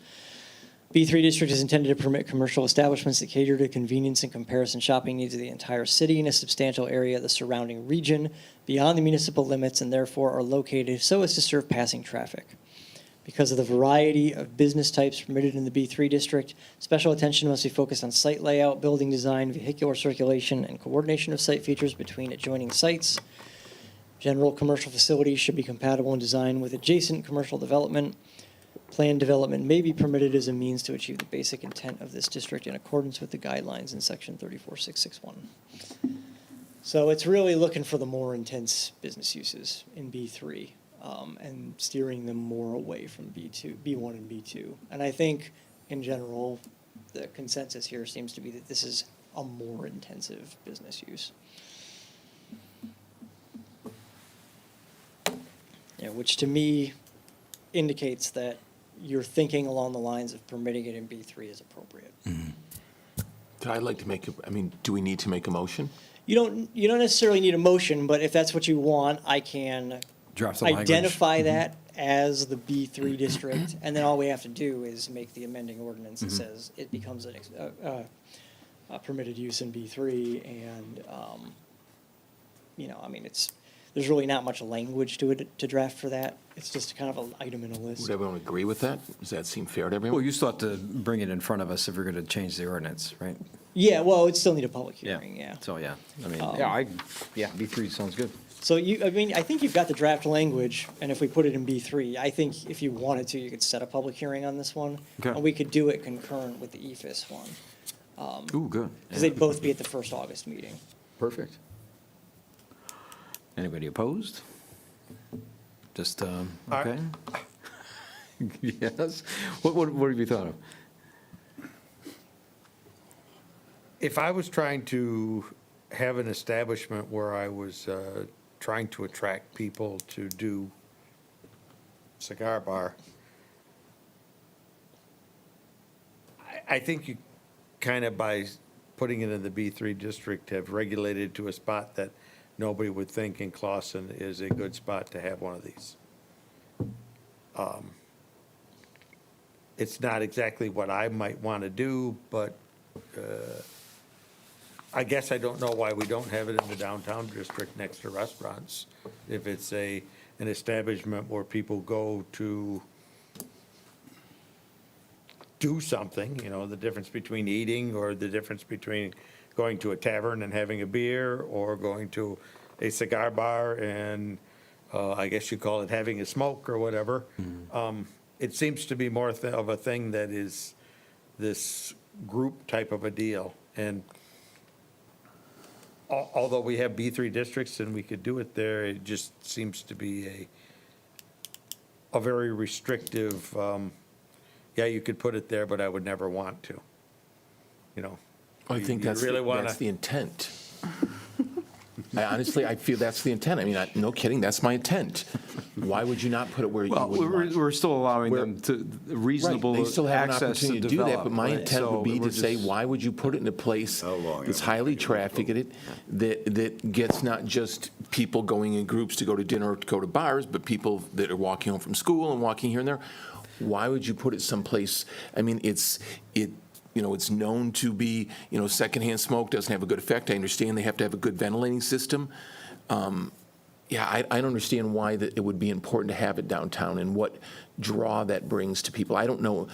B3 district is intended to permit commercial establishments that cater to convenience and comparison shopping needs of the entire city and a substantial area of the surrounding region beyond the municipal limits and therefore are located so as to serve passing traffic. Because of the variety of business types permitted in the B3 district, special attention must be focused on site layout, building design, vehicular circulation, and coordination of site features between adjoining sites. General commercial facilities should be compatible in design with adjacent commercial development. Planned development may be permitted as a means to achieve the basic intent of this district in accordance with the guidelines in section 34661. So it's really looking for the more intense business uses in B3. And steering them more away from B1 and B2. And I think, in general, the consensus here seems to be that this is a more intensive business use. Yeah, which to me indicates that you're thinking along the lines of permitting it in B3 is appropriate. I'd like to do we need to make a motion? You don't necessarily need a motion, but if that's what you want, I can Draft the language. identify that as the B3 district, and then all we have to do is make the amending ordinance that says it becomes a permitted use in B3, and, there's really not much language to it to draft for that. It's just kind of an item in a list. Would everyone agree with that? Does that seem fair to everyone? Well, you still have to bring it in front of us if we're going to change the ordinance, right? Yeah, well, it'd still need a public hearing, yeah. So, yeah, I mean, Um, B3 sounds good. So I think you've got the draft language, and if we put it in B3, I think if you wanted to, you could set a public hearing on this one. Okay. And we could do it concurrent with the EFS one, Ooh, good. because they'd both be at the first August meeting. Perfect. Anybody opposed? Just, okay. Yes. What have you thought of? If I was trying to have an establishment where I was trying to attract people to do cigar bar, I think you kind of, by putting it in the B3 district, have regulated to a spot that nobody would think in Clawson is a good spot to have one of these. It's not exactly what I might want to do, but I guess I don't know why we don't have it in the downtown district next to restaurants. If it's an establishment where people go to do something, the difference between eating or the difference between going to a tavern and having a beer or going to a cigar bar and I guess you call it having a smoke or whatever. It seems to be more of a thing that is this group type of a deal. And although we have B3 districts and we could do it there, it just seems to be a very restrictive, you could put it there, but I would never want to. I think You that's really wanna- that's the intent. Honestly, I feel that's the intent. I mean, no kidding, that's my intent. Why would you not put it where you Well, would want? we're still allowing Where- them to reasonable Right, they still have an access to opportunity to do that, develop. but my right? intent So would be we're to say, just- why would you put it in a place How long that's am I highly gonna go? trafficked, that gets not just people going in groups to go to dinner or to go to bars, but people that are walking home from school and walking here and there? Why would you put it someplace, I mean, it's known to be, secondhand smoke doesn't have a good effect. I understand they have to have a good ventilating system. I don't understand why it would be important to have it downtown and what draw that brings to people. I don't know.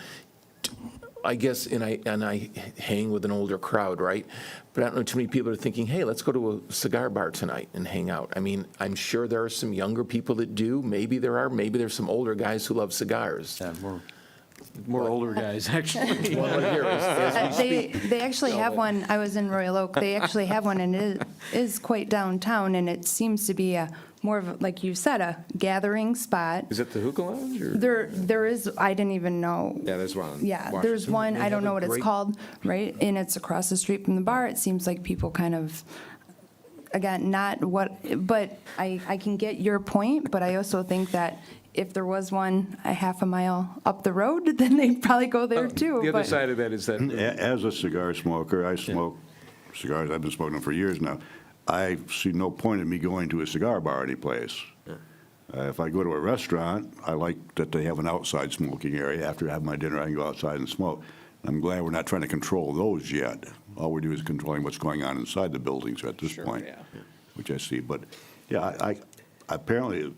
I guess, and I hang with an older crowd, right? But I don't know too many people that are thinking, hey, let's go to a cigar bar tonight and hang out. I mean, I'm sure there are some younger people that do. Maybe there's some older guys who love cigars. Yeah, More older guys, actually. They actually have one, I was in Royal Oak, they actually have one, and it is quite downtown, and it seems to be a, more of, like you said, a gathering spot. Is it the hookah lounge, or? There is, I didn't even know. Yeah, there's one. Yeah, there's Washington. one, They I don't have know a what it's great- called, right? And it's across the street from the bar. It seems like people kind of, again, not what, but I can get your point, but I also think that if there was one a half a mile up the road, then they'd probably go there too. The other but- side of that is that, As a cigar smoker, I smoke cigars, I've been smoking them for years now. I see no point in me going to a cigar bar anyplace. If I go to a restaurant, I like that they have an outside smoking area. After I have my dinner, I can go outside and smoke. I'm glad we're not trying to control those yet. All we're doing is controlling what's going on inside the buildings at this Sure, point, yeah. which I see. But, yeah, I apparently,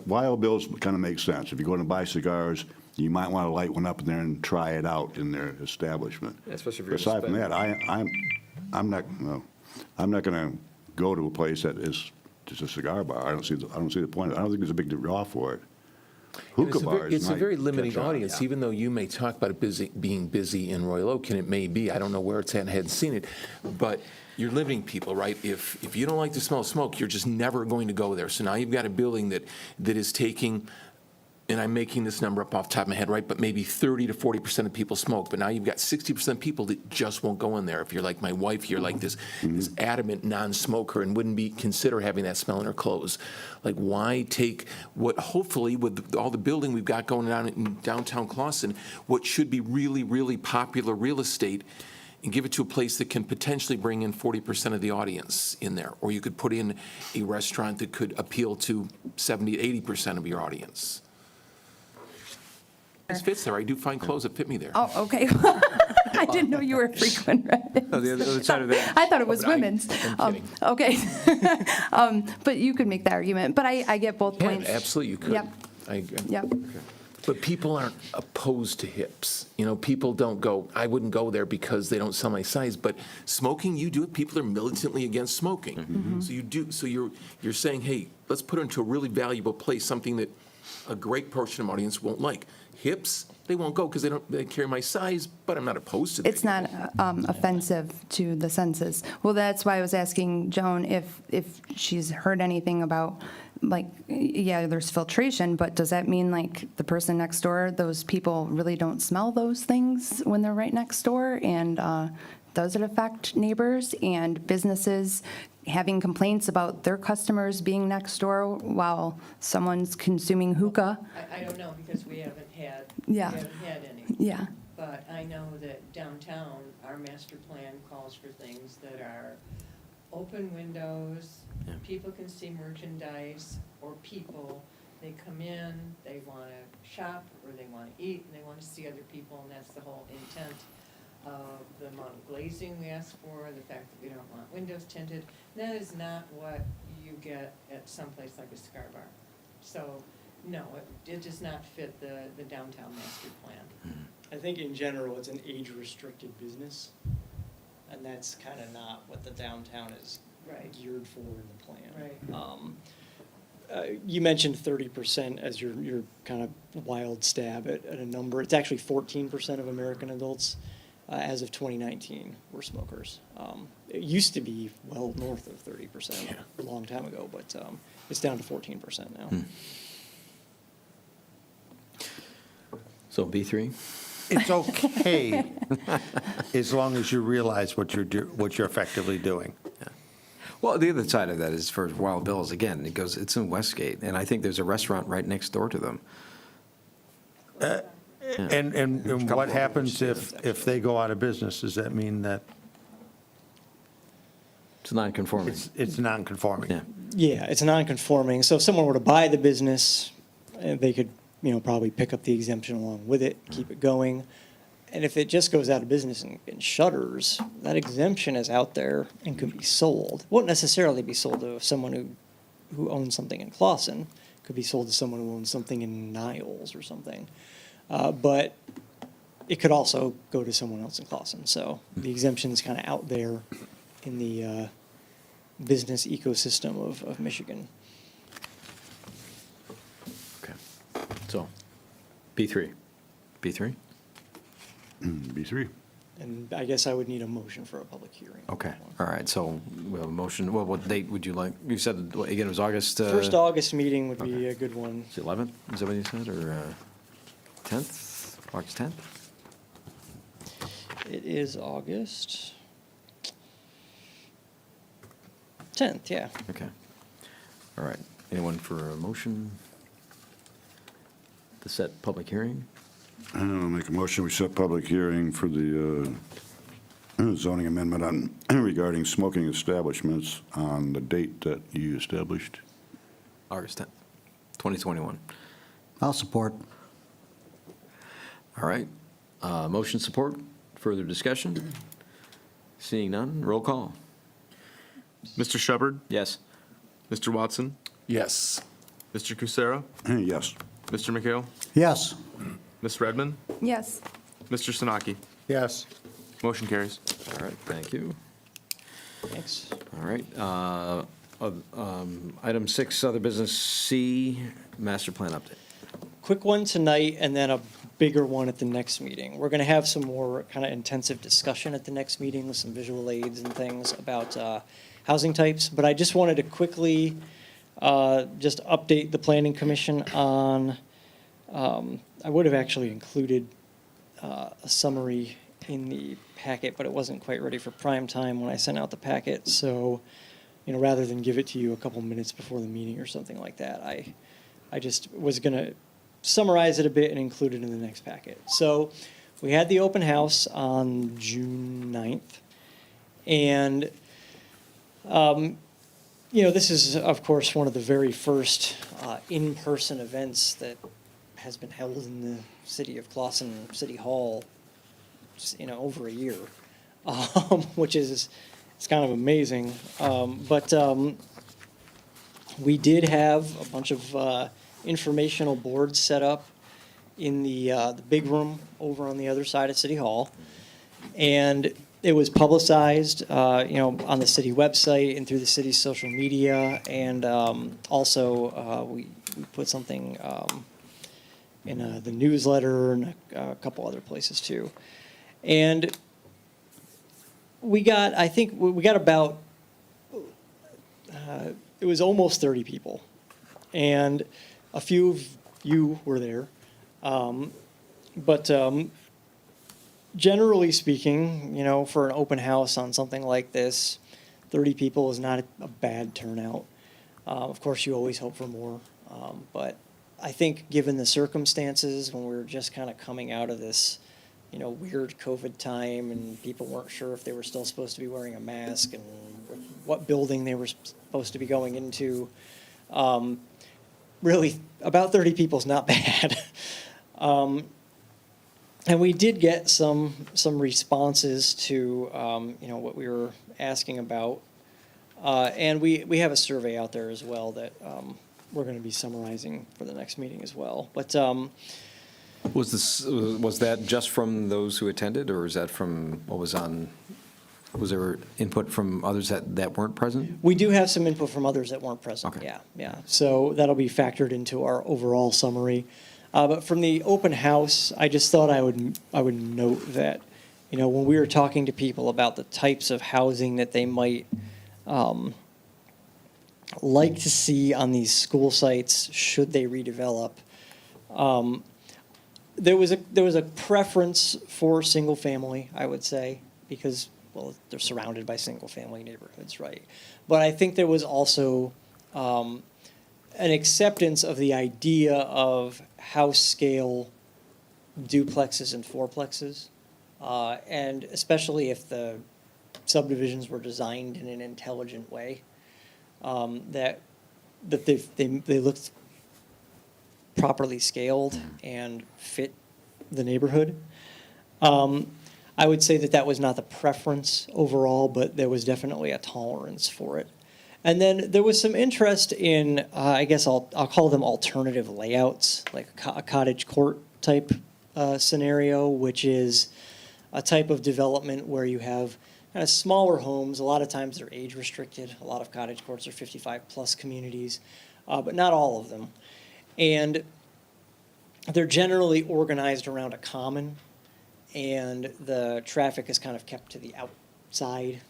Wild Bill's kind of makes sense. If you're going to buy cigars, you might want to light one up in there and try it out in their establishment. especially if you're. Aside from that, I'm not going to go to a place that is just a cigar bar. I don't see the point. I don't think there's a big draw for it. Hookah bars. It's a might very limiting catch on. audience, even though you may talk about it being busy in Royal Oak, and it may be, I don't know where it's at, I hadn't seen it, but you're limiting people, right? If you don't like the smell of smoke, you're just never going to go there. So now you've got a building that is taking, and I'm making this number up off the top of my head, right, but maybe 30 to 40% of people smoke, but now you've got 60% of people that just won't go in there. If you're like my wife, you're like this adamant non-smoker and wouldn't consider having that smell in her clothes. Like, why take what, hopefully, with all the building we've got going on in downtown Clawson, what should be really, really popular real estate, and give it to a place that can potentially bring in 40% of the audience in there? Or you could put in a restaurant that could appeal to 70, 80% of your audience. This fits there. I do find clothes that fit me there. Oh, okay. I didn't know you were a frequent redhead. Oh, the other side of that. I thought it was but women's. I'm kidding. Okay. But you could make that argument, but I get both Yeah, points. absolutely, you could. Yep. I- Yep. But people aren't opposed to hips. You know, people don't go, I wouldn't go there because they don't sell my size. But smoking, you do it. People are militantly against smoking. So you do. So you're saying, hey, let's put it into a really valuable place, something that a great portion of the audience won't like. Hips, they won't go because they carry my size, but I'm not opposed to that. It's not offensive to the senses. Well, that's why I was asking Joan if she's heard anything about, like, yeah, there's filtration, but does that mean, like, the person next door, those people really don't smell those things when they're right next door? And does it affect neighbors and businesses having complaints about their customers being next door while someone's consuming hookah? I don't know, because we haven't had, Yeah. any. Yeah. But I know that downtown, our master plan calls for things that are open windows, people can see merchandise, or people, they come in, they want to shop, or they want to eat, and they want to see other people, and that's the whole intent of the amount of glazing we ask for, the fact that we don't want windows tinted. That is not what you get at someplace like a cigar bar. So, no, it does not fit the downtown master plan. I think in general, it's an age-restricted business, and that's kind of not what the downtown is Right. geared for in the plan. Right. You mentioned 30% as your kind of wild stab at a number. It's actually 14% of American adults, as of 2019, were smokers. It used to be well north of 30% a long time ago, but it's down to 14% now. So B3? It's okay, as long as you realize what you're effectively doing. Well, the other side of that is for Wild Bill's, again, it's in Westgate, and I think there's a restaurant right next door to them. And what happens if they go out of business? Does that mean that It's non-conforming. it's non-conforming? Yeah. Yeah, it's non-conforming. So if someone were to buy the business, they could, probably pick up the exemption along with it, keep it going. And if it just goes out of business and shutters, that exemption is out there and could be sold. Won't necessarily be sold to someone who owns something in Clawson. Could be sold to someone who owns something in Niles or something. But it could also go to someone else in Clawson. So the exemption is kind of out there in the business ecosystem of Michigan. Okay. So, B3. B3? B3. And I guess I would need a motion for a public hearing. Okay, all right, so we have a motion. Well, what date would you like? You said, again, it was August? First August meeting would be a good one. Is it 11th? Is that what you said, or 10th? August 10th? It is August 10th, yeah. Okay. All right. Anyone for a motion to set public hearing? I'll make a motion, we set public hearing for the zoning amendment on, regarding smoking establishments on the date that you established. August 10th, 2021. I'll support. All right. Motion support. Further discussion? Seeing none, roll call. Mr. Shepard? Yes. Mr. Watson? Yes. Mr. Kucera? Yes. Mr. McHale? Yes. Ms. Redmond? Yes. Mr. Sinaki? Yes. Motion carries. All right, thank you. Thanks. All right. Item 6, other business C, master plan update. Quick one tonight and then a bigger one at the next meeting. We're going to have some more kind of intensive discussion at the next meeting with some visual aids and things about housing types. But I just wanted to quickly just update the planning commission on, I would have actually included a summary in the packet, but it wasn't quite ready for prime time when I sent out the packet. So, you know, rather than give it to you a couple minutes before the meeting or something like that, I just was going to summarize it a bit and include it in the next packet. So we had the open house on June 9th. And, you know, this is, of course, one of the very first in-person events that has been held in the city of Clawson City Hall, you know, over a year, which is, it's kind of amazing. But we did have a bunch of informational boards set up in the big room over on the other side of City Hall. And it was publicized, you know, on the city website and through the city's social media. And also, we put something in the newsletter and a couple other places too. And we got, I think, we got about, it was almost 30 people. And a few of you were there. But generally speaking, you know, for an open house on something like this, 30 people is not a bad turnout. Of course, you always hope for more. But I think given the circumstances, when we were just kind of coming out of this, you know, weird COVID time and people weren't sure if they were still supposed to be wearing a mask and what building they were supposed to be going into, really, about 30 people is not bad. And we did get some responses to, you know, what we were asking about. And we have a survey out there as well that we're going to be summarizing for the next meeting as well. But Was that just from those who attended, or is that from what was on, was there input from others that weren't present? we do have some input from others that weren't present. Okay. Yeah. So that'll be factored into our overall summary. But from the open house, I just thought I would note that, you know, when we were talking to people about the types of housing that they might like to see on these school sites, should they redevelop, there was a preference for single family, I would say, because, well, they're surrounded by single family neighborhoods, right? But I think there was also an acceptance of the idea of house scale duplexes and fourplexes, and especially if the subdivisions were designed in an intelligent way, that they looked properly scaled and fit the neighborhood. I would say that was not the preference overall, but there was definitely a tolerance for it. And then there was some interest in, I guess I'll call them alternative layouts, like a cottage court type scenario, which is a type of development where you have kind of smaller homes. A lot of times they're age restricted. A lot of cottage courts are 55 plus communities, but not all of them. And they're generally organized around a common, and the traffic is kind of kept to the outside.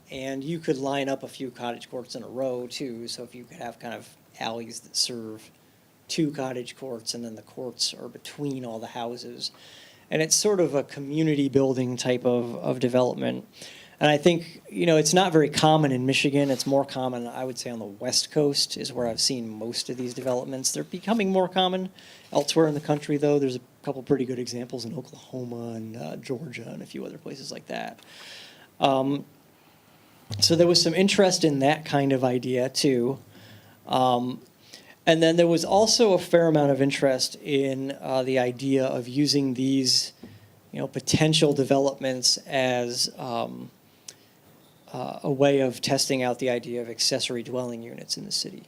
And you could line up a few cottage courts in a row too, so if you could have kind of alleys that serve 2 cottage courts, and then the courts are between all the houses. And it's sort of a community building type of development. And I think, it's not very common in Michigan. It's more common, I would say, on the West Coast is where I've seen most of these developments. They're becoming more common elsewhere in the country, though. There's a couple pretty good examples in Oklahoma and Georgia and a few other places like that. So there was some interest in that kind of idea, too. And then there was also a fair amount of interest in the idea of using these, potential developments as a way of testing out the idea of accessory dwelling units in the city.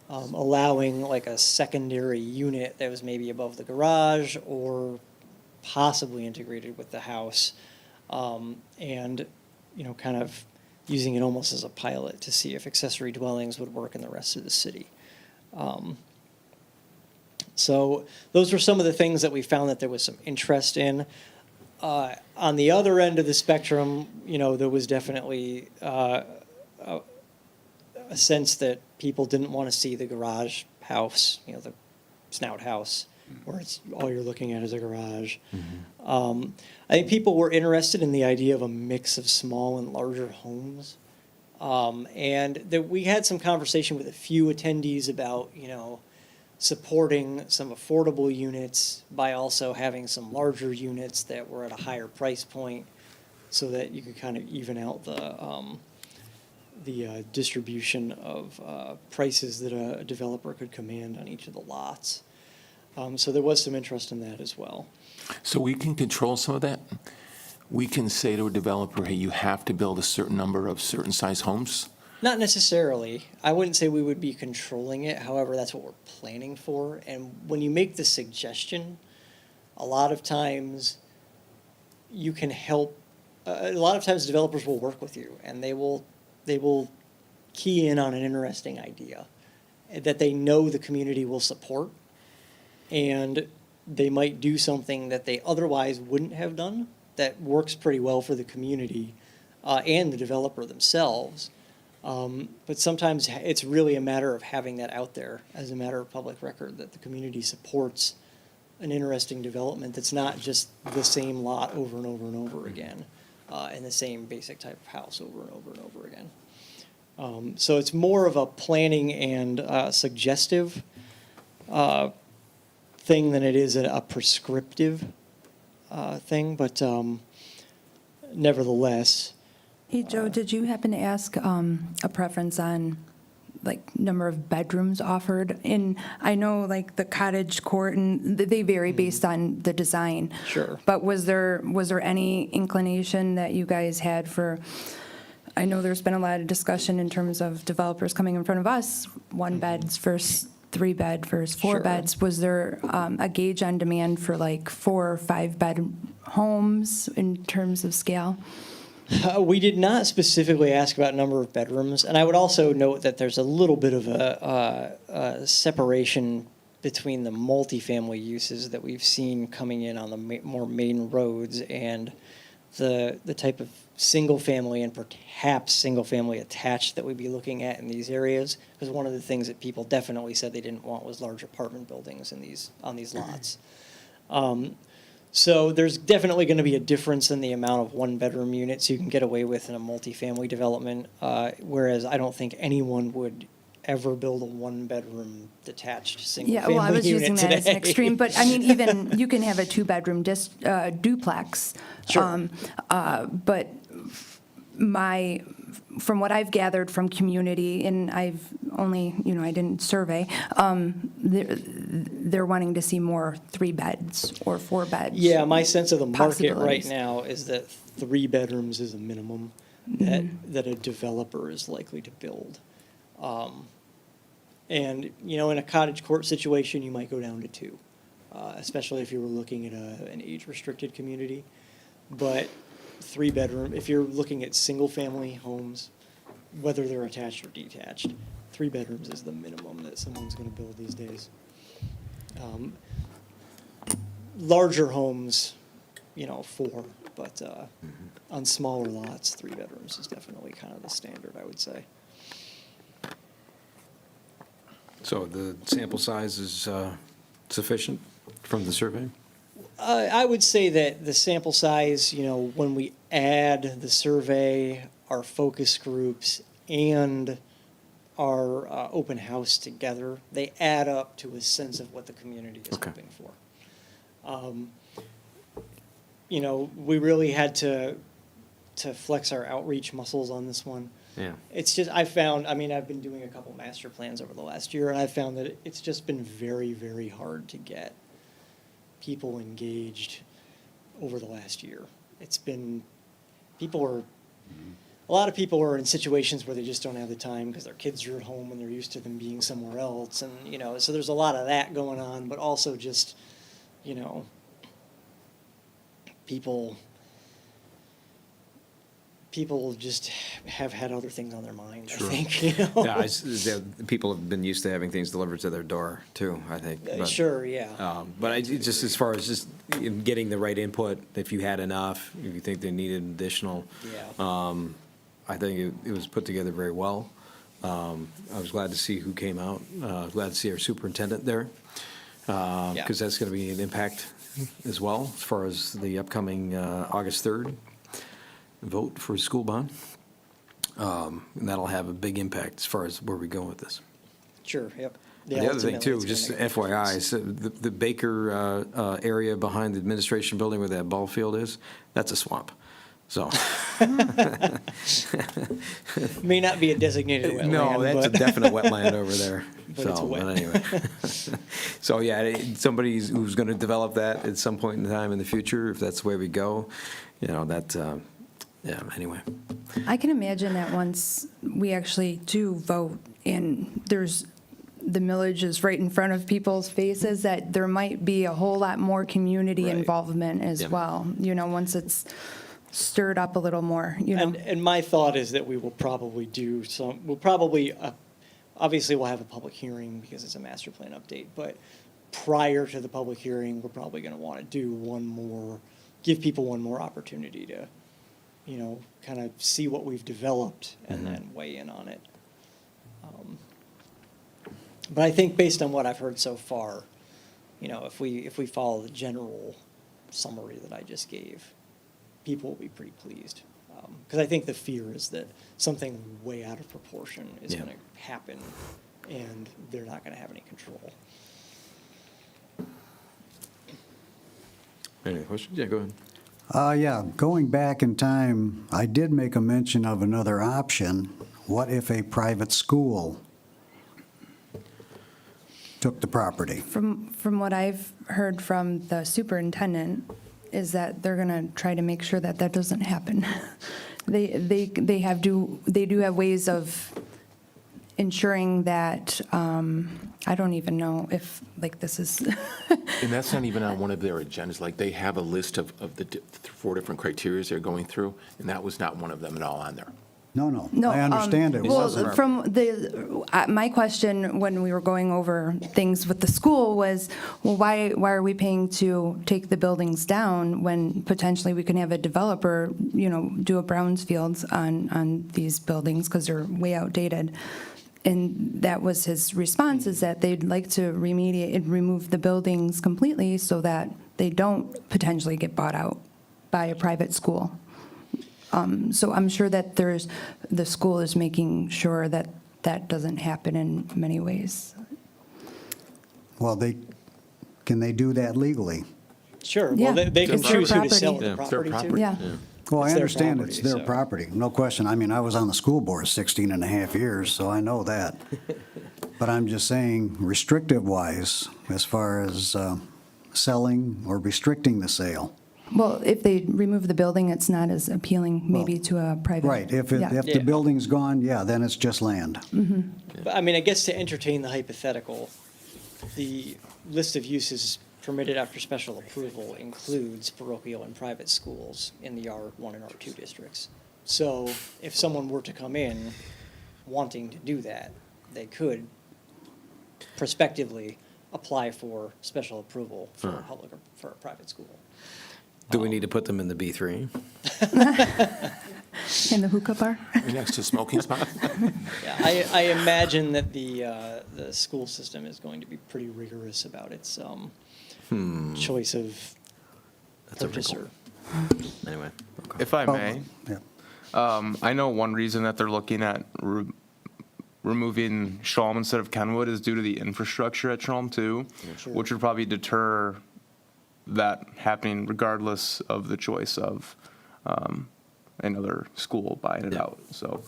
Allowing like a secondary unit that was maybe above the garage or possibly integrated with the house. And, kind of using it almost as a pilot to see if accessory dwellings would work in the rest of the city. So those were some of the things that we found that there was some interest in. On the other end of the spectrum, there was definitely a sense that people didn't want to see the garage house, the snout house, where it's all you're looking at is a garage. I think people were interested in the idea of a mix of small and larger homes. And that we had some conversation with a few attendees about, supporting some affordable units by also having some larger units that were at a higher price point so that you could kind of even out the distribution of prices that a developer could command on each of the lots. So there was some interest in that as well. So we can control some of that? We can say to a developer, hey, you have to build a certain number of certain size homes? Not necessarily. I wouldn't say we would be controlling it. However, that's what we're planning for. And when you make the suggestion, a lot of times you can help. A lot of times developers will work with you, and they will key in on an interesting idea that they know the community will support, and they might do something that they otherwise wouldn't have done that works pretty well for the community and the developer themselves. But sometimes it's really a matter of having that out there as a matter of public record, that the community supports an interesting development that's not just the same lot over and over and over again, and the same basic type of house over and over and over again. So it's more of a planning and suggestive thing than it is a prescriptive thing, but nevertheless. Hey, Joe, did you happen to ask a preference on, like, number of bedrooms offered? And I know, like, the cottage court, and they vary based on the design. Sure. But was there any inclination that you guys had for, I know there's been a lot of discussion in terms of developers coming in front of us, 1 beds versus 3 bed versus 4 Sure. beds. Was there a gauge on demand for, like, 4 or 5 bed homes in terms of scale? We did not specifically ask about number of bedrooms, and I would also note that there's a little bit of a separation between the multifamily uses that we've seen coming in on the more main roads and the type of single family and perhaps single family attached that we'd be looking at in these areas. Because one of the things that people definitely said they didn't want was large apartment buildings on these lots. So there's definitely going to be a difference in the amount of 1-bedroom units you can get away with in a multifamily development, whereas I don't think anyone would ever build a 1-bedroom detached single Yeah, family well, I was unit using that as an extreme, but I mean, even, you can have a 2-bedroom duplex. Sure. But from what I've gathered from community, and I've only, I didn't survey, they're wanting to see more 3 beds or 4 beds. Yeah, my sense of the market right Possibilities. now is that 3 bedrooms is a minimum that a developer is likely to build. And, in a cottage court situation, you might go down to 2, especially if you were looking at an age-restricted community. But 3-bedroom, if you're looking at single-family homes, whether they're attached or detached, 3 bedrooms is the minimum that someone's going to build these days. larger homes, 4, but on smaller lots, 3 bedrooms is definitely kind of the standard, I would say. So the sample size is sufficient from the survey? I would say that the sample size, when we add the survey, our focus groups, and our open house together, they add up to a sense of what the community is Okay. hoping for. We really had to flex our outreach muscles on this one. Yeah. It's just, I've been doing a couple master plans over the last year, and I found that it's just been very, very hard to get people engaged over the last year. It's been, a lot of people are in situations where they just don't have the time because their kids are at home and they're used to them being somewhere else. And, so there's a lot of that going on, but also just, people just have had other things on their mind, I think, Yeah, people have been used to having things delivered to their door, too, I think. But, Sure, yeah. But just as far as just in getting the right input, if you had enough, if you think they needed additional, Yeah. I think it was put together very well. I was glad to see who came out, glad to see our superintendent there, because that's going to be an impact as well, as far as the upcoming August 3rd vote for school bond. And that'll have a big impact as far as where we go with this. Sure, yep. The Yeah, other thing ultimately, too, it's just gonna make a FYI, difference. so the Baker area behind the administration building where that ball field is, that's a swamp. So, May not be a designated wetland, no, that's a but- definite wetland over there. But it's So, wet. anyway. So, yeah, somebody who's going to develop that at some point in time in the future, if that's the way we go, anyway. I can imagine that once we actually do vote and the millage is right in front of people's faces, that there might be a whole lot more community Right. involvement as Yep. well, once it's stirred up a little more, And my thought is that we will probably obviously we'll have a public hearing because it's a master plan update, but prior to the public hearing, we're probably going to want to do give people one more opportunity to, kind of see what we've developed and then weigh in on it. But I think based on what I've heard so far, if we follow the general summary that I just gave, people will be pretty pleased. Because I think the fear is that something way out of proportion is Yeah. going to happen, and they're not going to have any control. Any questions? Yeah, go ahead. Yeah, going back in time, I did make a mention of another option. What if a private school took the property? From what I've heard from the superintendent, is that they're going to try to make sure that that doesn't happen. They do have ways of ensuring that, I don't even know if, this is, And that's not even on one of their agendas, like, they have a list of the 4 different criteria they're going through, and that was not one of them at all on there. No, No, I understand it well, wasn't. from my question when we were going over things with the school was, well, why are we paying to take the buildings down when potentially we can have a developer, do a brownfields on these buildings because they're way outdated? And that was his response, is that they'd like to remediate and remove the buildings completely so that they don't potentially get bought out by a private school. So I'm sure that the school is making sure that that doesn't happen in many ways. Well, can they do that legally? Sure, Yeah. well, they can It's their choose who to sell property. the Yeah, it's their property to. property. Yeah. Well, I It's their understand property, it's their so- property, no question. I mean, I was on the school board 16 and a half years, so I know that. But I'm just saying, restrictive-wise, as far as selling or restricting the sale. Well, if they remove the building, it's not as appealing maybe to a private. Right, if Yeah. the Yeah. building's gone, yeah, then it's just land. But I guess to entertain the hypothetical, the list of uses permitted after special approval includes parochial and private schools in the R1 and R2 districts. So if someone were to come in wanting to do that, they could prospectively apply for special approval for a public or for a private school. Do we need to put them in the B3? In the hookah bar? Next to smoking spot? Yeah, I imagine that the school system is going to be pretty rigorous about its choice of That's a wrinkle. purchaser. Anyway. If I may, Yeah. I know one reason that they're looking at removing Shalom instead of Kenwood is due to the infrastructure at Shalom too, Sure. which would probably deter that happening regardless of the choice of another school buying it out. So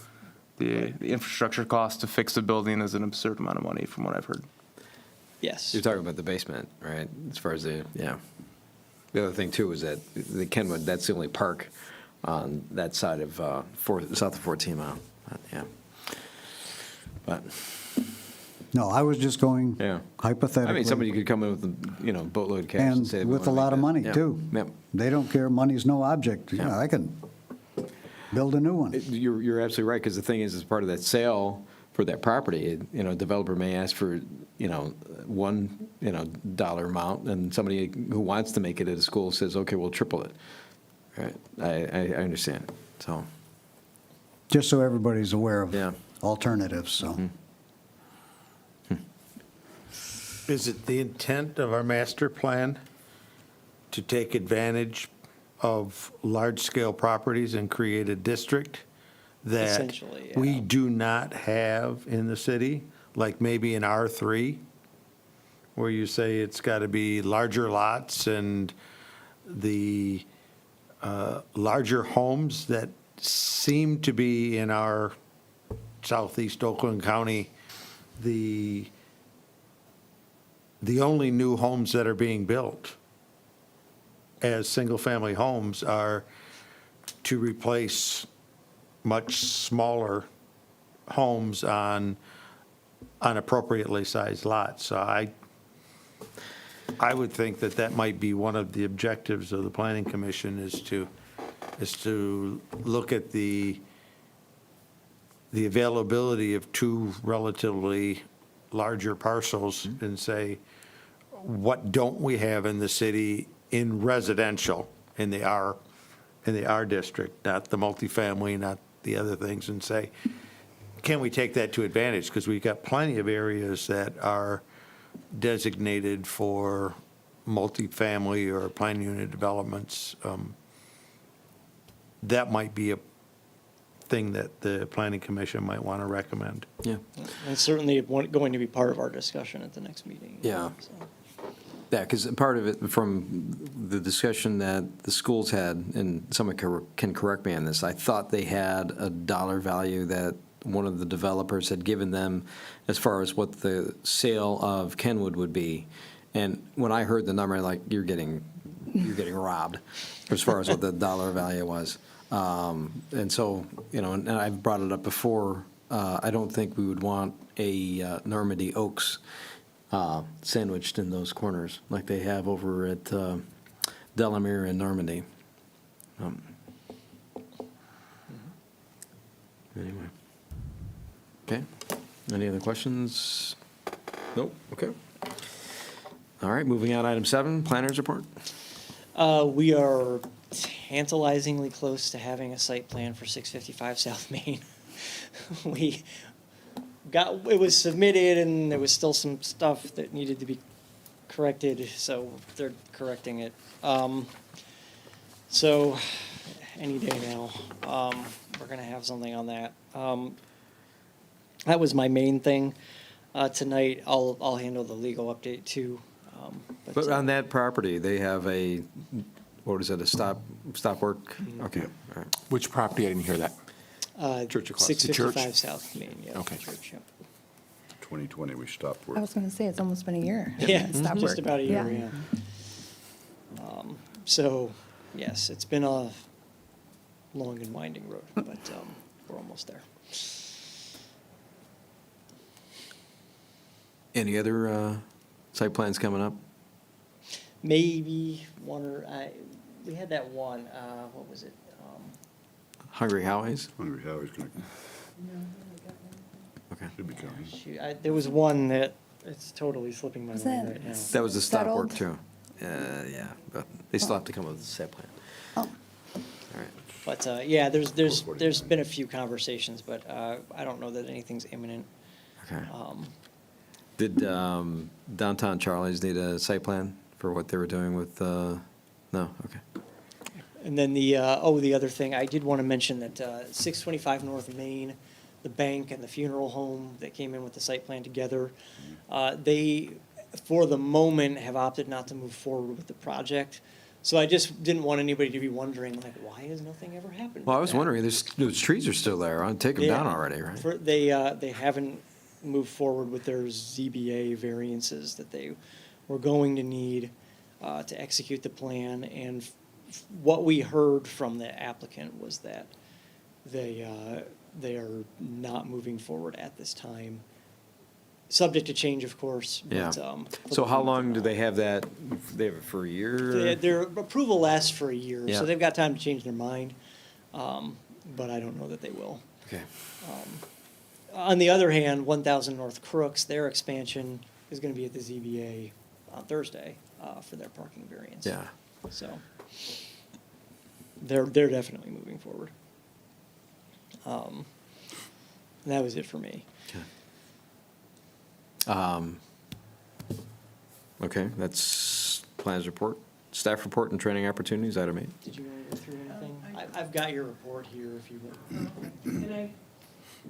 the infrastructure cost to fix a building is an absurd amount of money from what I've heard. Yes. You're talking about the basement, right? As far as yeah. The other thing too is that the Kenwood, that's the only park on that side of south of 14 Mile. Yeah. But, No, I was just going yeah. hypothetically. I mean, somebody could come in with, boatload of cash and say. And we with a wanna lot of make money, that. Yeah. too. Yep. They don't care, money's no object. You know, Yeah. I can build a new one. You're absolutely right, because the thing is, as part of that sale for that property, developer may ask for, one, dollar amount, and somebody who wants to make it at a school says, okay, we'll triple it. Right, I understand, so, Just so everybody's aware of Yeah. alternatives, so. Is it the intent of our master plan to take advantage of large-scale properties and create a district that Essentially, yeah. we do not have in the city, like maybe in R3, where you say it's got to be larger lots and the larger homes that seem to be in our southeast Oakland County, the only new homes that are being built as single-family homes are to replace much smaller homes on appropriately sized lots. So I would think that that might be one of the objectives of the planning commission is to look at the availability of two relatively larger parcels and say, what don't we have in the city in residential, in the R district, not the multifamily, not the other things, and say, can we take that to advantage? Because we've got plenty of areas that are designated for multifamily or planned unit developments. That might be a thing that the planning commission might want to recommend. yeah. And certainly going to be part of our discussion at the next meeting. Yeah. So. Yeah, because part of it, from the discussion that the schools had, and someone can correct me on this, I thought they had a dollar value that one of the developers had given them as far as what the sale of Kenwood would be. And when I heard the number, I'm like, you're getting robbed as far as what the dollar value was. And so, and I've brought it up before, I don't think we would want a Normandy Oaks sandwiched in those corners like they have over at Delamere and Normandy. Anyway. Okay. Any other questions? Nope. Okay. All right, moving on, item 7, planners report. We are tantalizingly close to having a site plan for 655 South Main. It was submitted and there was still some stuff that needed to be corrected, so they're correcting it. So any day now, we're gonna have something on that. That was my main thing. Tonight, I'll handle the legal update too. But on that property, they have a, what is it, a stop work? Okay, all right. Which property? I didn't hear that. Church across. 655 South Main, yeah. Okay. Church, yep. 2020, we stopped I work. was going to say, it's almost been a year. Yeah, Stop just work. about a year, yeah. So, yes, it's been a long and winding road, but we're almost there. Any other site plans coming up? Maybe we had that one, what was it? Hungry Howie's? Hungry Howie's gonna, Okay. should be coming. Shoot, there was one that It's totally slipping my Is mind that- right now. That was the stop work, Settled. too. Yeah, but they still have to come up with a site plan. Oh. All right. But, yeah, there's been a few conversations, but, I don't know that anything's imminent. Okay. Um, Did Downtown Charlie's need a site plan for what they were doing with, no? Okay. And then the other thing, I did want to mention that 625 North Main, the bank and the funeral home that came in with the site plan together, they, for the moment, have opted not to move forward with the project. So I just didn't want anybody to be wondering, like, why has nothing ever happened? Well, I with was that? wondering, those trees are still there. I'll take them down Yeah. already, right? They haven't moved forward with their ZBA variances that they were going to need to execute the plan. And what we heard from the applicant was that they are not moving forward at this time. Subject to change, of course. Yeah. But, for So the how moment, long they're do not. they have that? They have it for a year? Their approval lasts for a year, Yeah. so they've got time to change their mind. But I don't know that they will. Okay. On the other hand, 1,000 North Crooks, their expansion is going to be at the ZBA on Thursday for their parking variance. Yeah. So they're definitely moving forward. And that was it for me. Okay, that's plans report. Staff report and training opportunities, item 8. Did you want to go through anything? I've got your report here if you want. And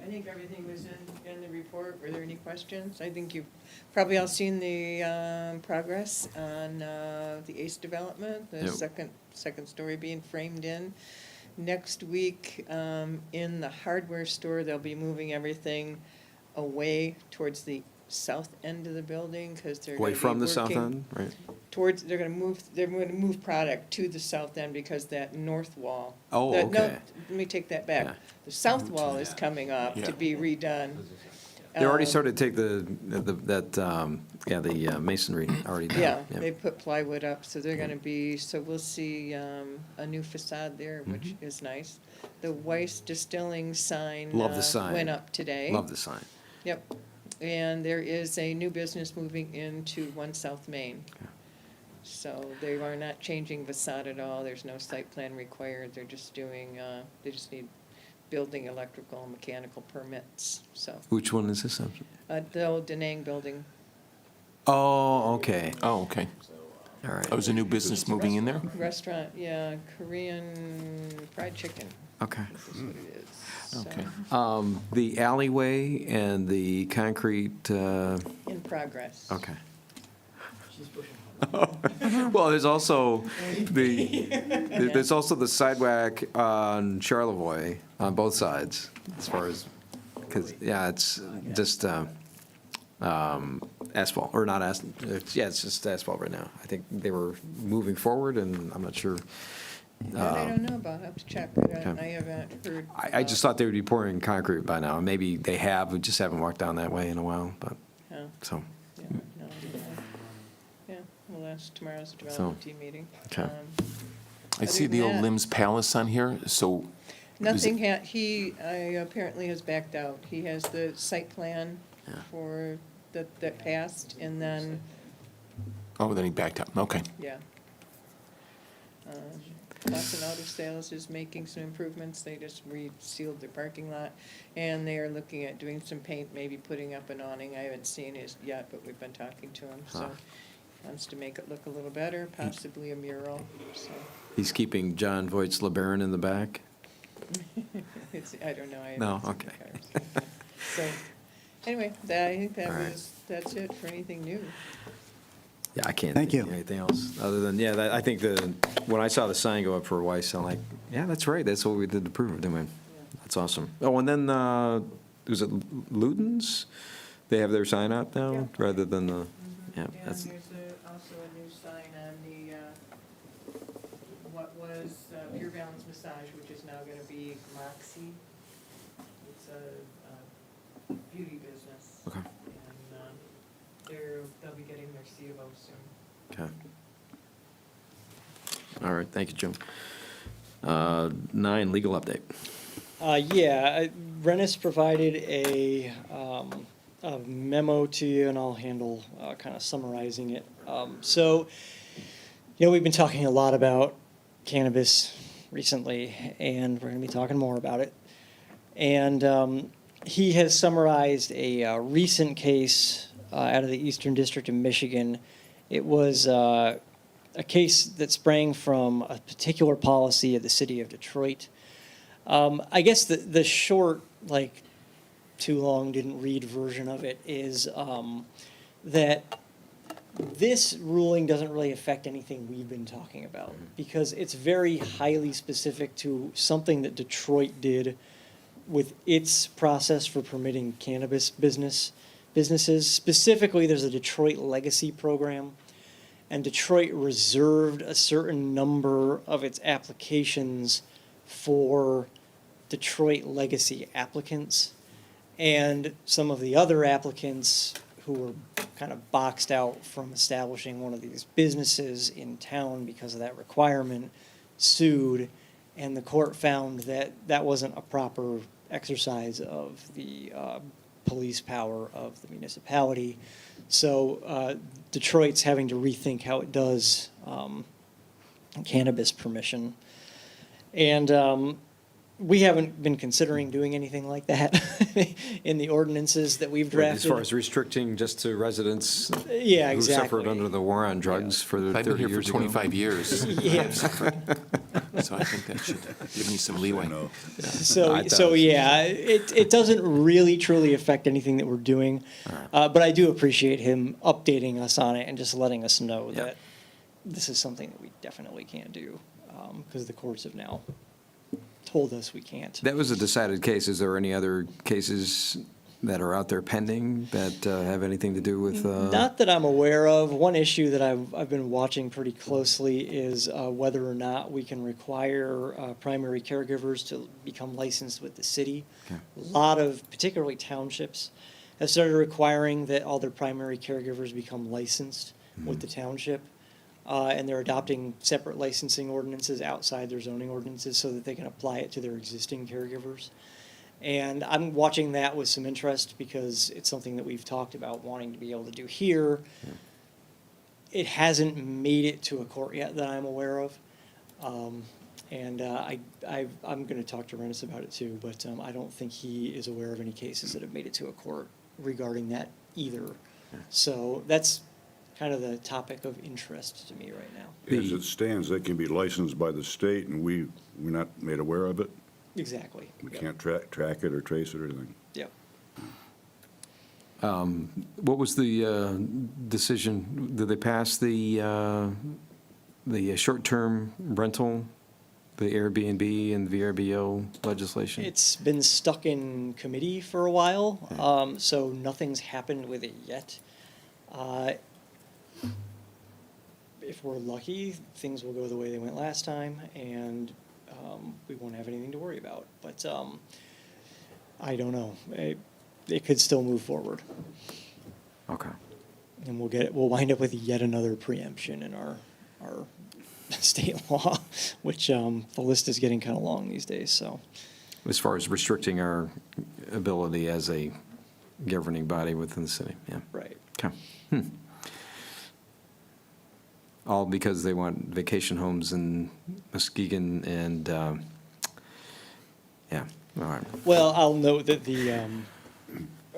I think everything was in the report. Were there any questions? I think you've probably all seen the progress on the ACE development, the Yep. second story being framed in. Next week, in the hardware store, they'll be moving everything away towards the south end of the building, because they're Away gonna be from the south working end, right? towards, they're gonna move product to the south end, because that north wall. Oh, no, okay. Let me take that Yeah. back. The south wall is coming up Yeah. to be redone. They already Um, started to take the masonry already down. Yeah, they put plywood up, so they're gonna be, so we'll see, a new facade there, which is nice. The Weiss Distilling sign. Love the sign. Went up today. Love the sign. Yep, and there is a new business moving into 1 South Main. So they are not changing facade at all, there's no site plan required, they're just doing, they just need building electrical and mechanical permits, so. Which one is this? The old Da Nang building, Oh, okay. Oh, okay. All right. That was a new business moving in there? restaurant, yeah, Korean fried chicken, Okay. this is what it is. So, Okay. The alleyway and the concrete, in progress. okay. Well, there's also there's also the sidewalk on Charlevoix on both sides, as far as, because, yeah, it's just asphalt, or not asphalt, it's just asphalt right now. I think they were moving forward, and I'm not sure. That I don't know about, I have to check, I haven't heard. I just thought they would be pouring concrete by now. Maybe they have, we just haven't walked down that way in a while, but, Yeah, so, yeah, no, yeah, well, that's tomorrow's development team meeting. Okay. I see Other the than old that- Lims Palace on here, so. is Nothing it- he apparently has backed out. He has the site plan for, that passed, and then, Oh, then he backed up, okay. yeah. Boston Auto Sales is making some improvements. They just resealed their parking lot, and they are looking at doing some paint, maybe putting up an awning. I haven't seen his yet, but we've been talking to him, so. Wants to make it look a little better, possibly a mural, so. he's keeping John Voight's LeBaron in the back? I don't know. I haven't No, seen okay. the cars. So, anyway, I think All right. that's it for anything new. Yeah, I can't Thank think you. of anything else, other than, yeah, I think when I saw the sign go up for Weiss, I'm like, yeah, that's right, that's what we did to prove it, didn't we? That's awesome. Oh, and then, was it Luton's? They have their sign out now, Yeah. rather than the, yeah, And that's, there's also a new sign on the, what was Pure Balance Massage, which is now gonna be Moxie. It's a beauty business. Okay. And they'll be getting their C of O soon. okay. All right, thank you, Jim. 9, legal update. Yeah, Rennis provided a a memo to you, and I'll handle kind of summarizing it. So, we've been talking a lot about cannabis recently, and we're going to be talking more about it. And he has summarized a recent case out of the Eastern District of Michigan. It was a case that sprang from a particular policy of the city of Detroit. I guess the short, too long, didn't read version of it is that this ruling doesn't really affect anything we've been talking about because it's very highly specific to something that Detroit did with its process for permitting cannabis businesses. Specifically, there's a Detroit Legacy Program, and Detroit reserved a certain number of its applications for Detroit Legacy applicants. And some of the other applicants who were kind of boxed out from establishing one of these businesses in town because of that requirement sued, and the court found that that wasn't a proper exercise of the police power of the municipality. So Detroit's having to rethink how it does cannabis permission. And we haven't been considering doing anything like that in the ordinances that we've drafted. As far as restricting just to residents Yeah, who exactly. suffered under the war on drugs for I've 30 been here for years ago. 25 years. Yeah. So I think that should give me some leeway. So, It so does. yeah, it doesn't really truly affect anything that we're doing. But I do appreciate him updating us on it and just letting us know Yeah. that this is something that we definitely can't do, because the courts have now told us we can't. That was a decided case. Is there any other cases that are out there pending that have anything to do with? Not that I'm aware of. One issue that I've been watching pretty closely is whether or not we can require primary caregivers to become licensed with the city. Okay. A lot of, particularly townships, have started requiring that all their primary caregivers become licensed with the township. And they're adopting separate licensing ordinances outside their zoning ordinances so that they can apply it to their existing caregivers. And I'm watching that with some interest because it's something that we've talked about wanting to be able to do here. It hasn't made it to a court yet that I'm aware of. And I'm going to talk to Rennis about it too, but I don't think he is aware of any cases that have made it to a court regarding that either. So that's kind of the topic of interest to me right now. As it stands, they can be licensed by the state, and we're not made aware of it? Exactly. We Yep. can't track it or trace it or anything? Yep. What was the decision? Did they pass the short-term rental, the Airbnb and VRBO legislation? It's been stuck in committee for a while, so nothing's happened with it yet. If we're lucky, things will go the way they went last time, and we won't have anything to worry about. But I don't know. It could still move forward, Okay. and we'll wind up with yet another preemption in our state law, which the list is getting kind of long these days. So. As far as restricting our ability as a governing body within the city, yeah. Right. Okay. All because they want vacation homes in Muskegon and, yeah, all right. Well, I'll note that the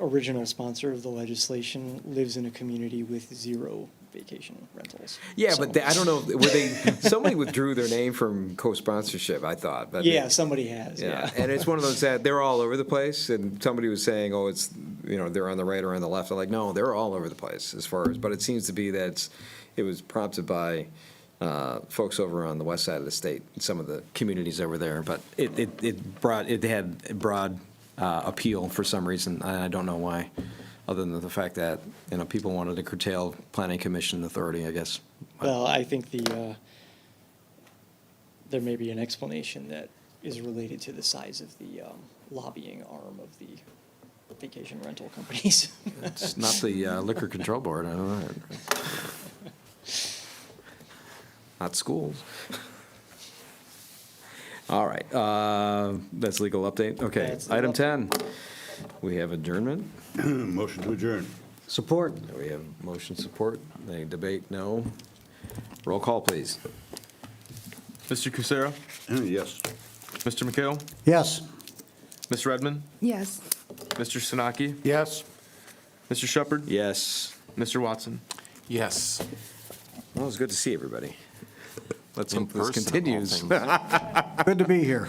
original sponsor of the legislation lives in a community with 0 vacation rentals. Yeah, So- but I don't know, were they, somebody withdrew their name from co-sponsorship, I thought. But Yeah, somebody has, yeah. And it's one of those that they're all over the place, and somebody was saying, oh, it's, they're on the right or on the left. I'm like, no, they're all over the place as far as, but it seems to be that it was prompted by folks over on the west side of the state, some of the communities over there, but it had broad appeal for some reason, and I don't know why, other than the fact that, people wanted to curtail planning commission authority, I guess. Well, I think there may be an explanation that is related to the size of the lobbying arm of the vacation rental companies. It's not the liquor control board, I don't know. Not schools. All right, that's legal update. Okay, That's legal item 10. We have adjournment. Motion to adjourn. Support. We have motion support. Any debate? No. Roll call, please. Mr. Kucera, Yes. Mr. McHale, Yes. Ms. Redmond, Yes. Mr. Sinaki, Yes? Mr. Shepherd, Yes. Mr. Watson. Yes. Well, it's good to see everybody. Let's In hope this person, of all continues. things. Good to be here.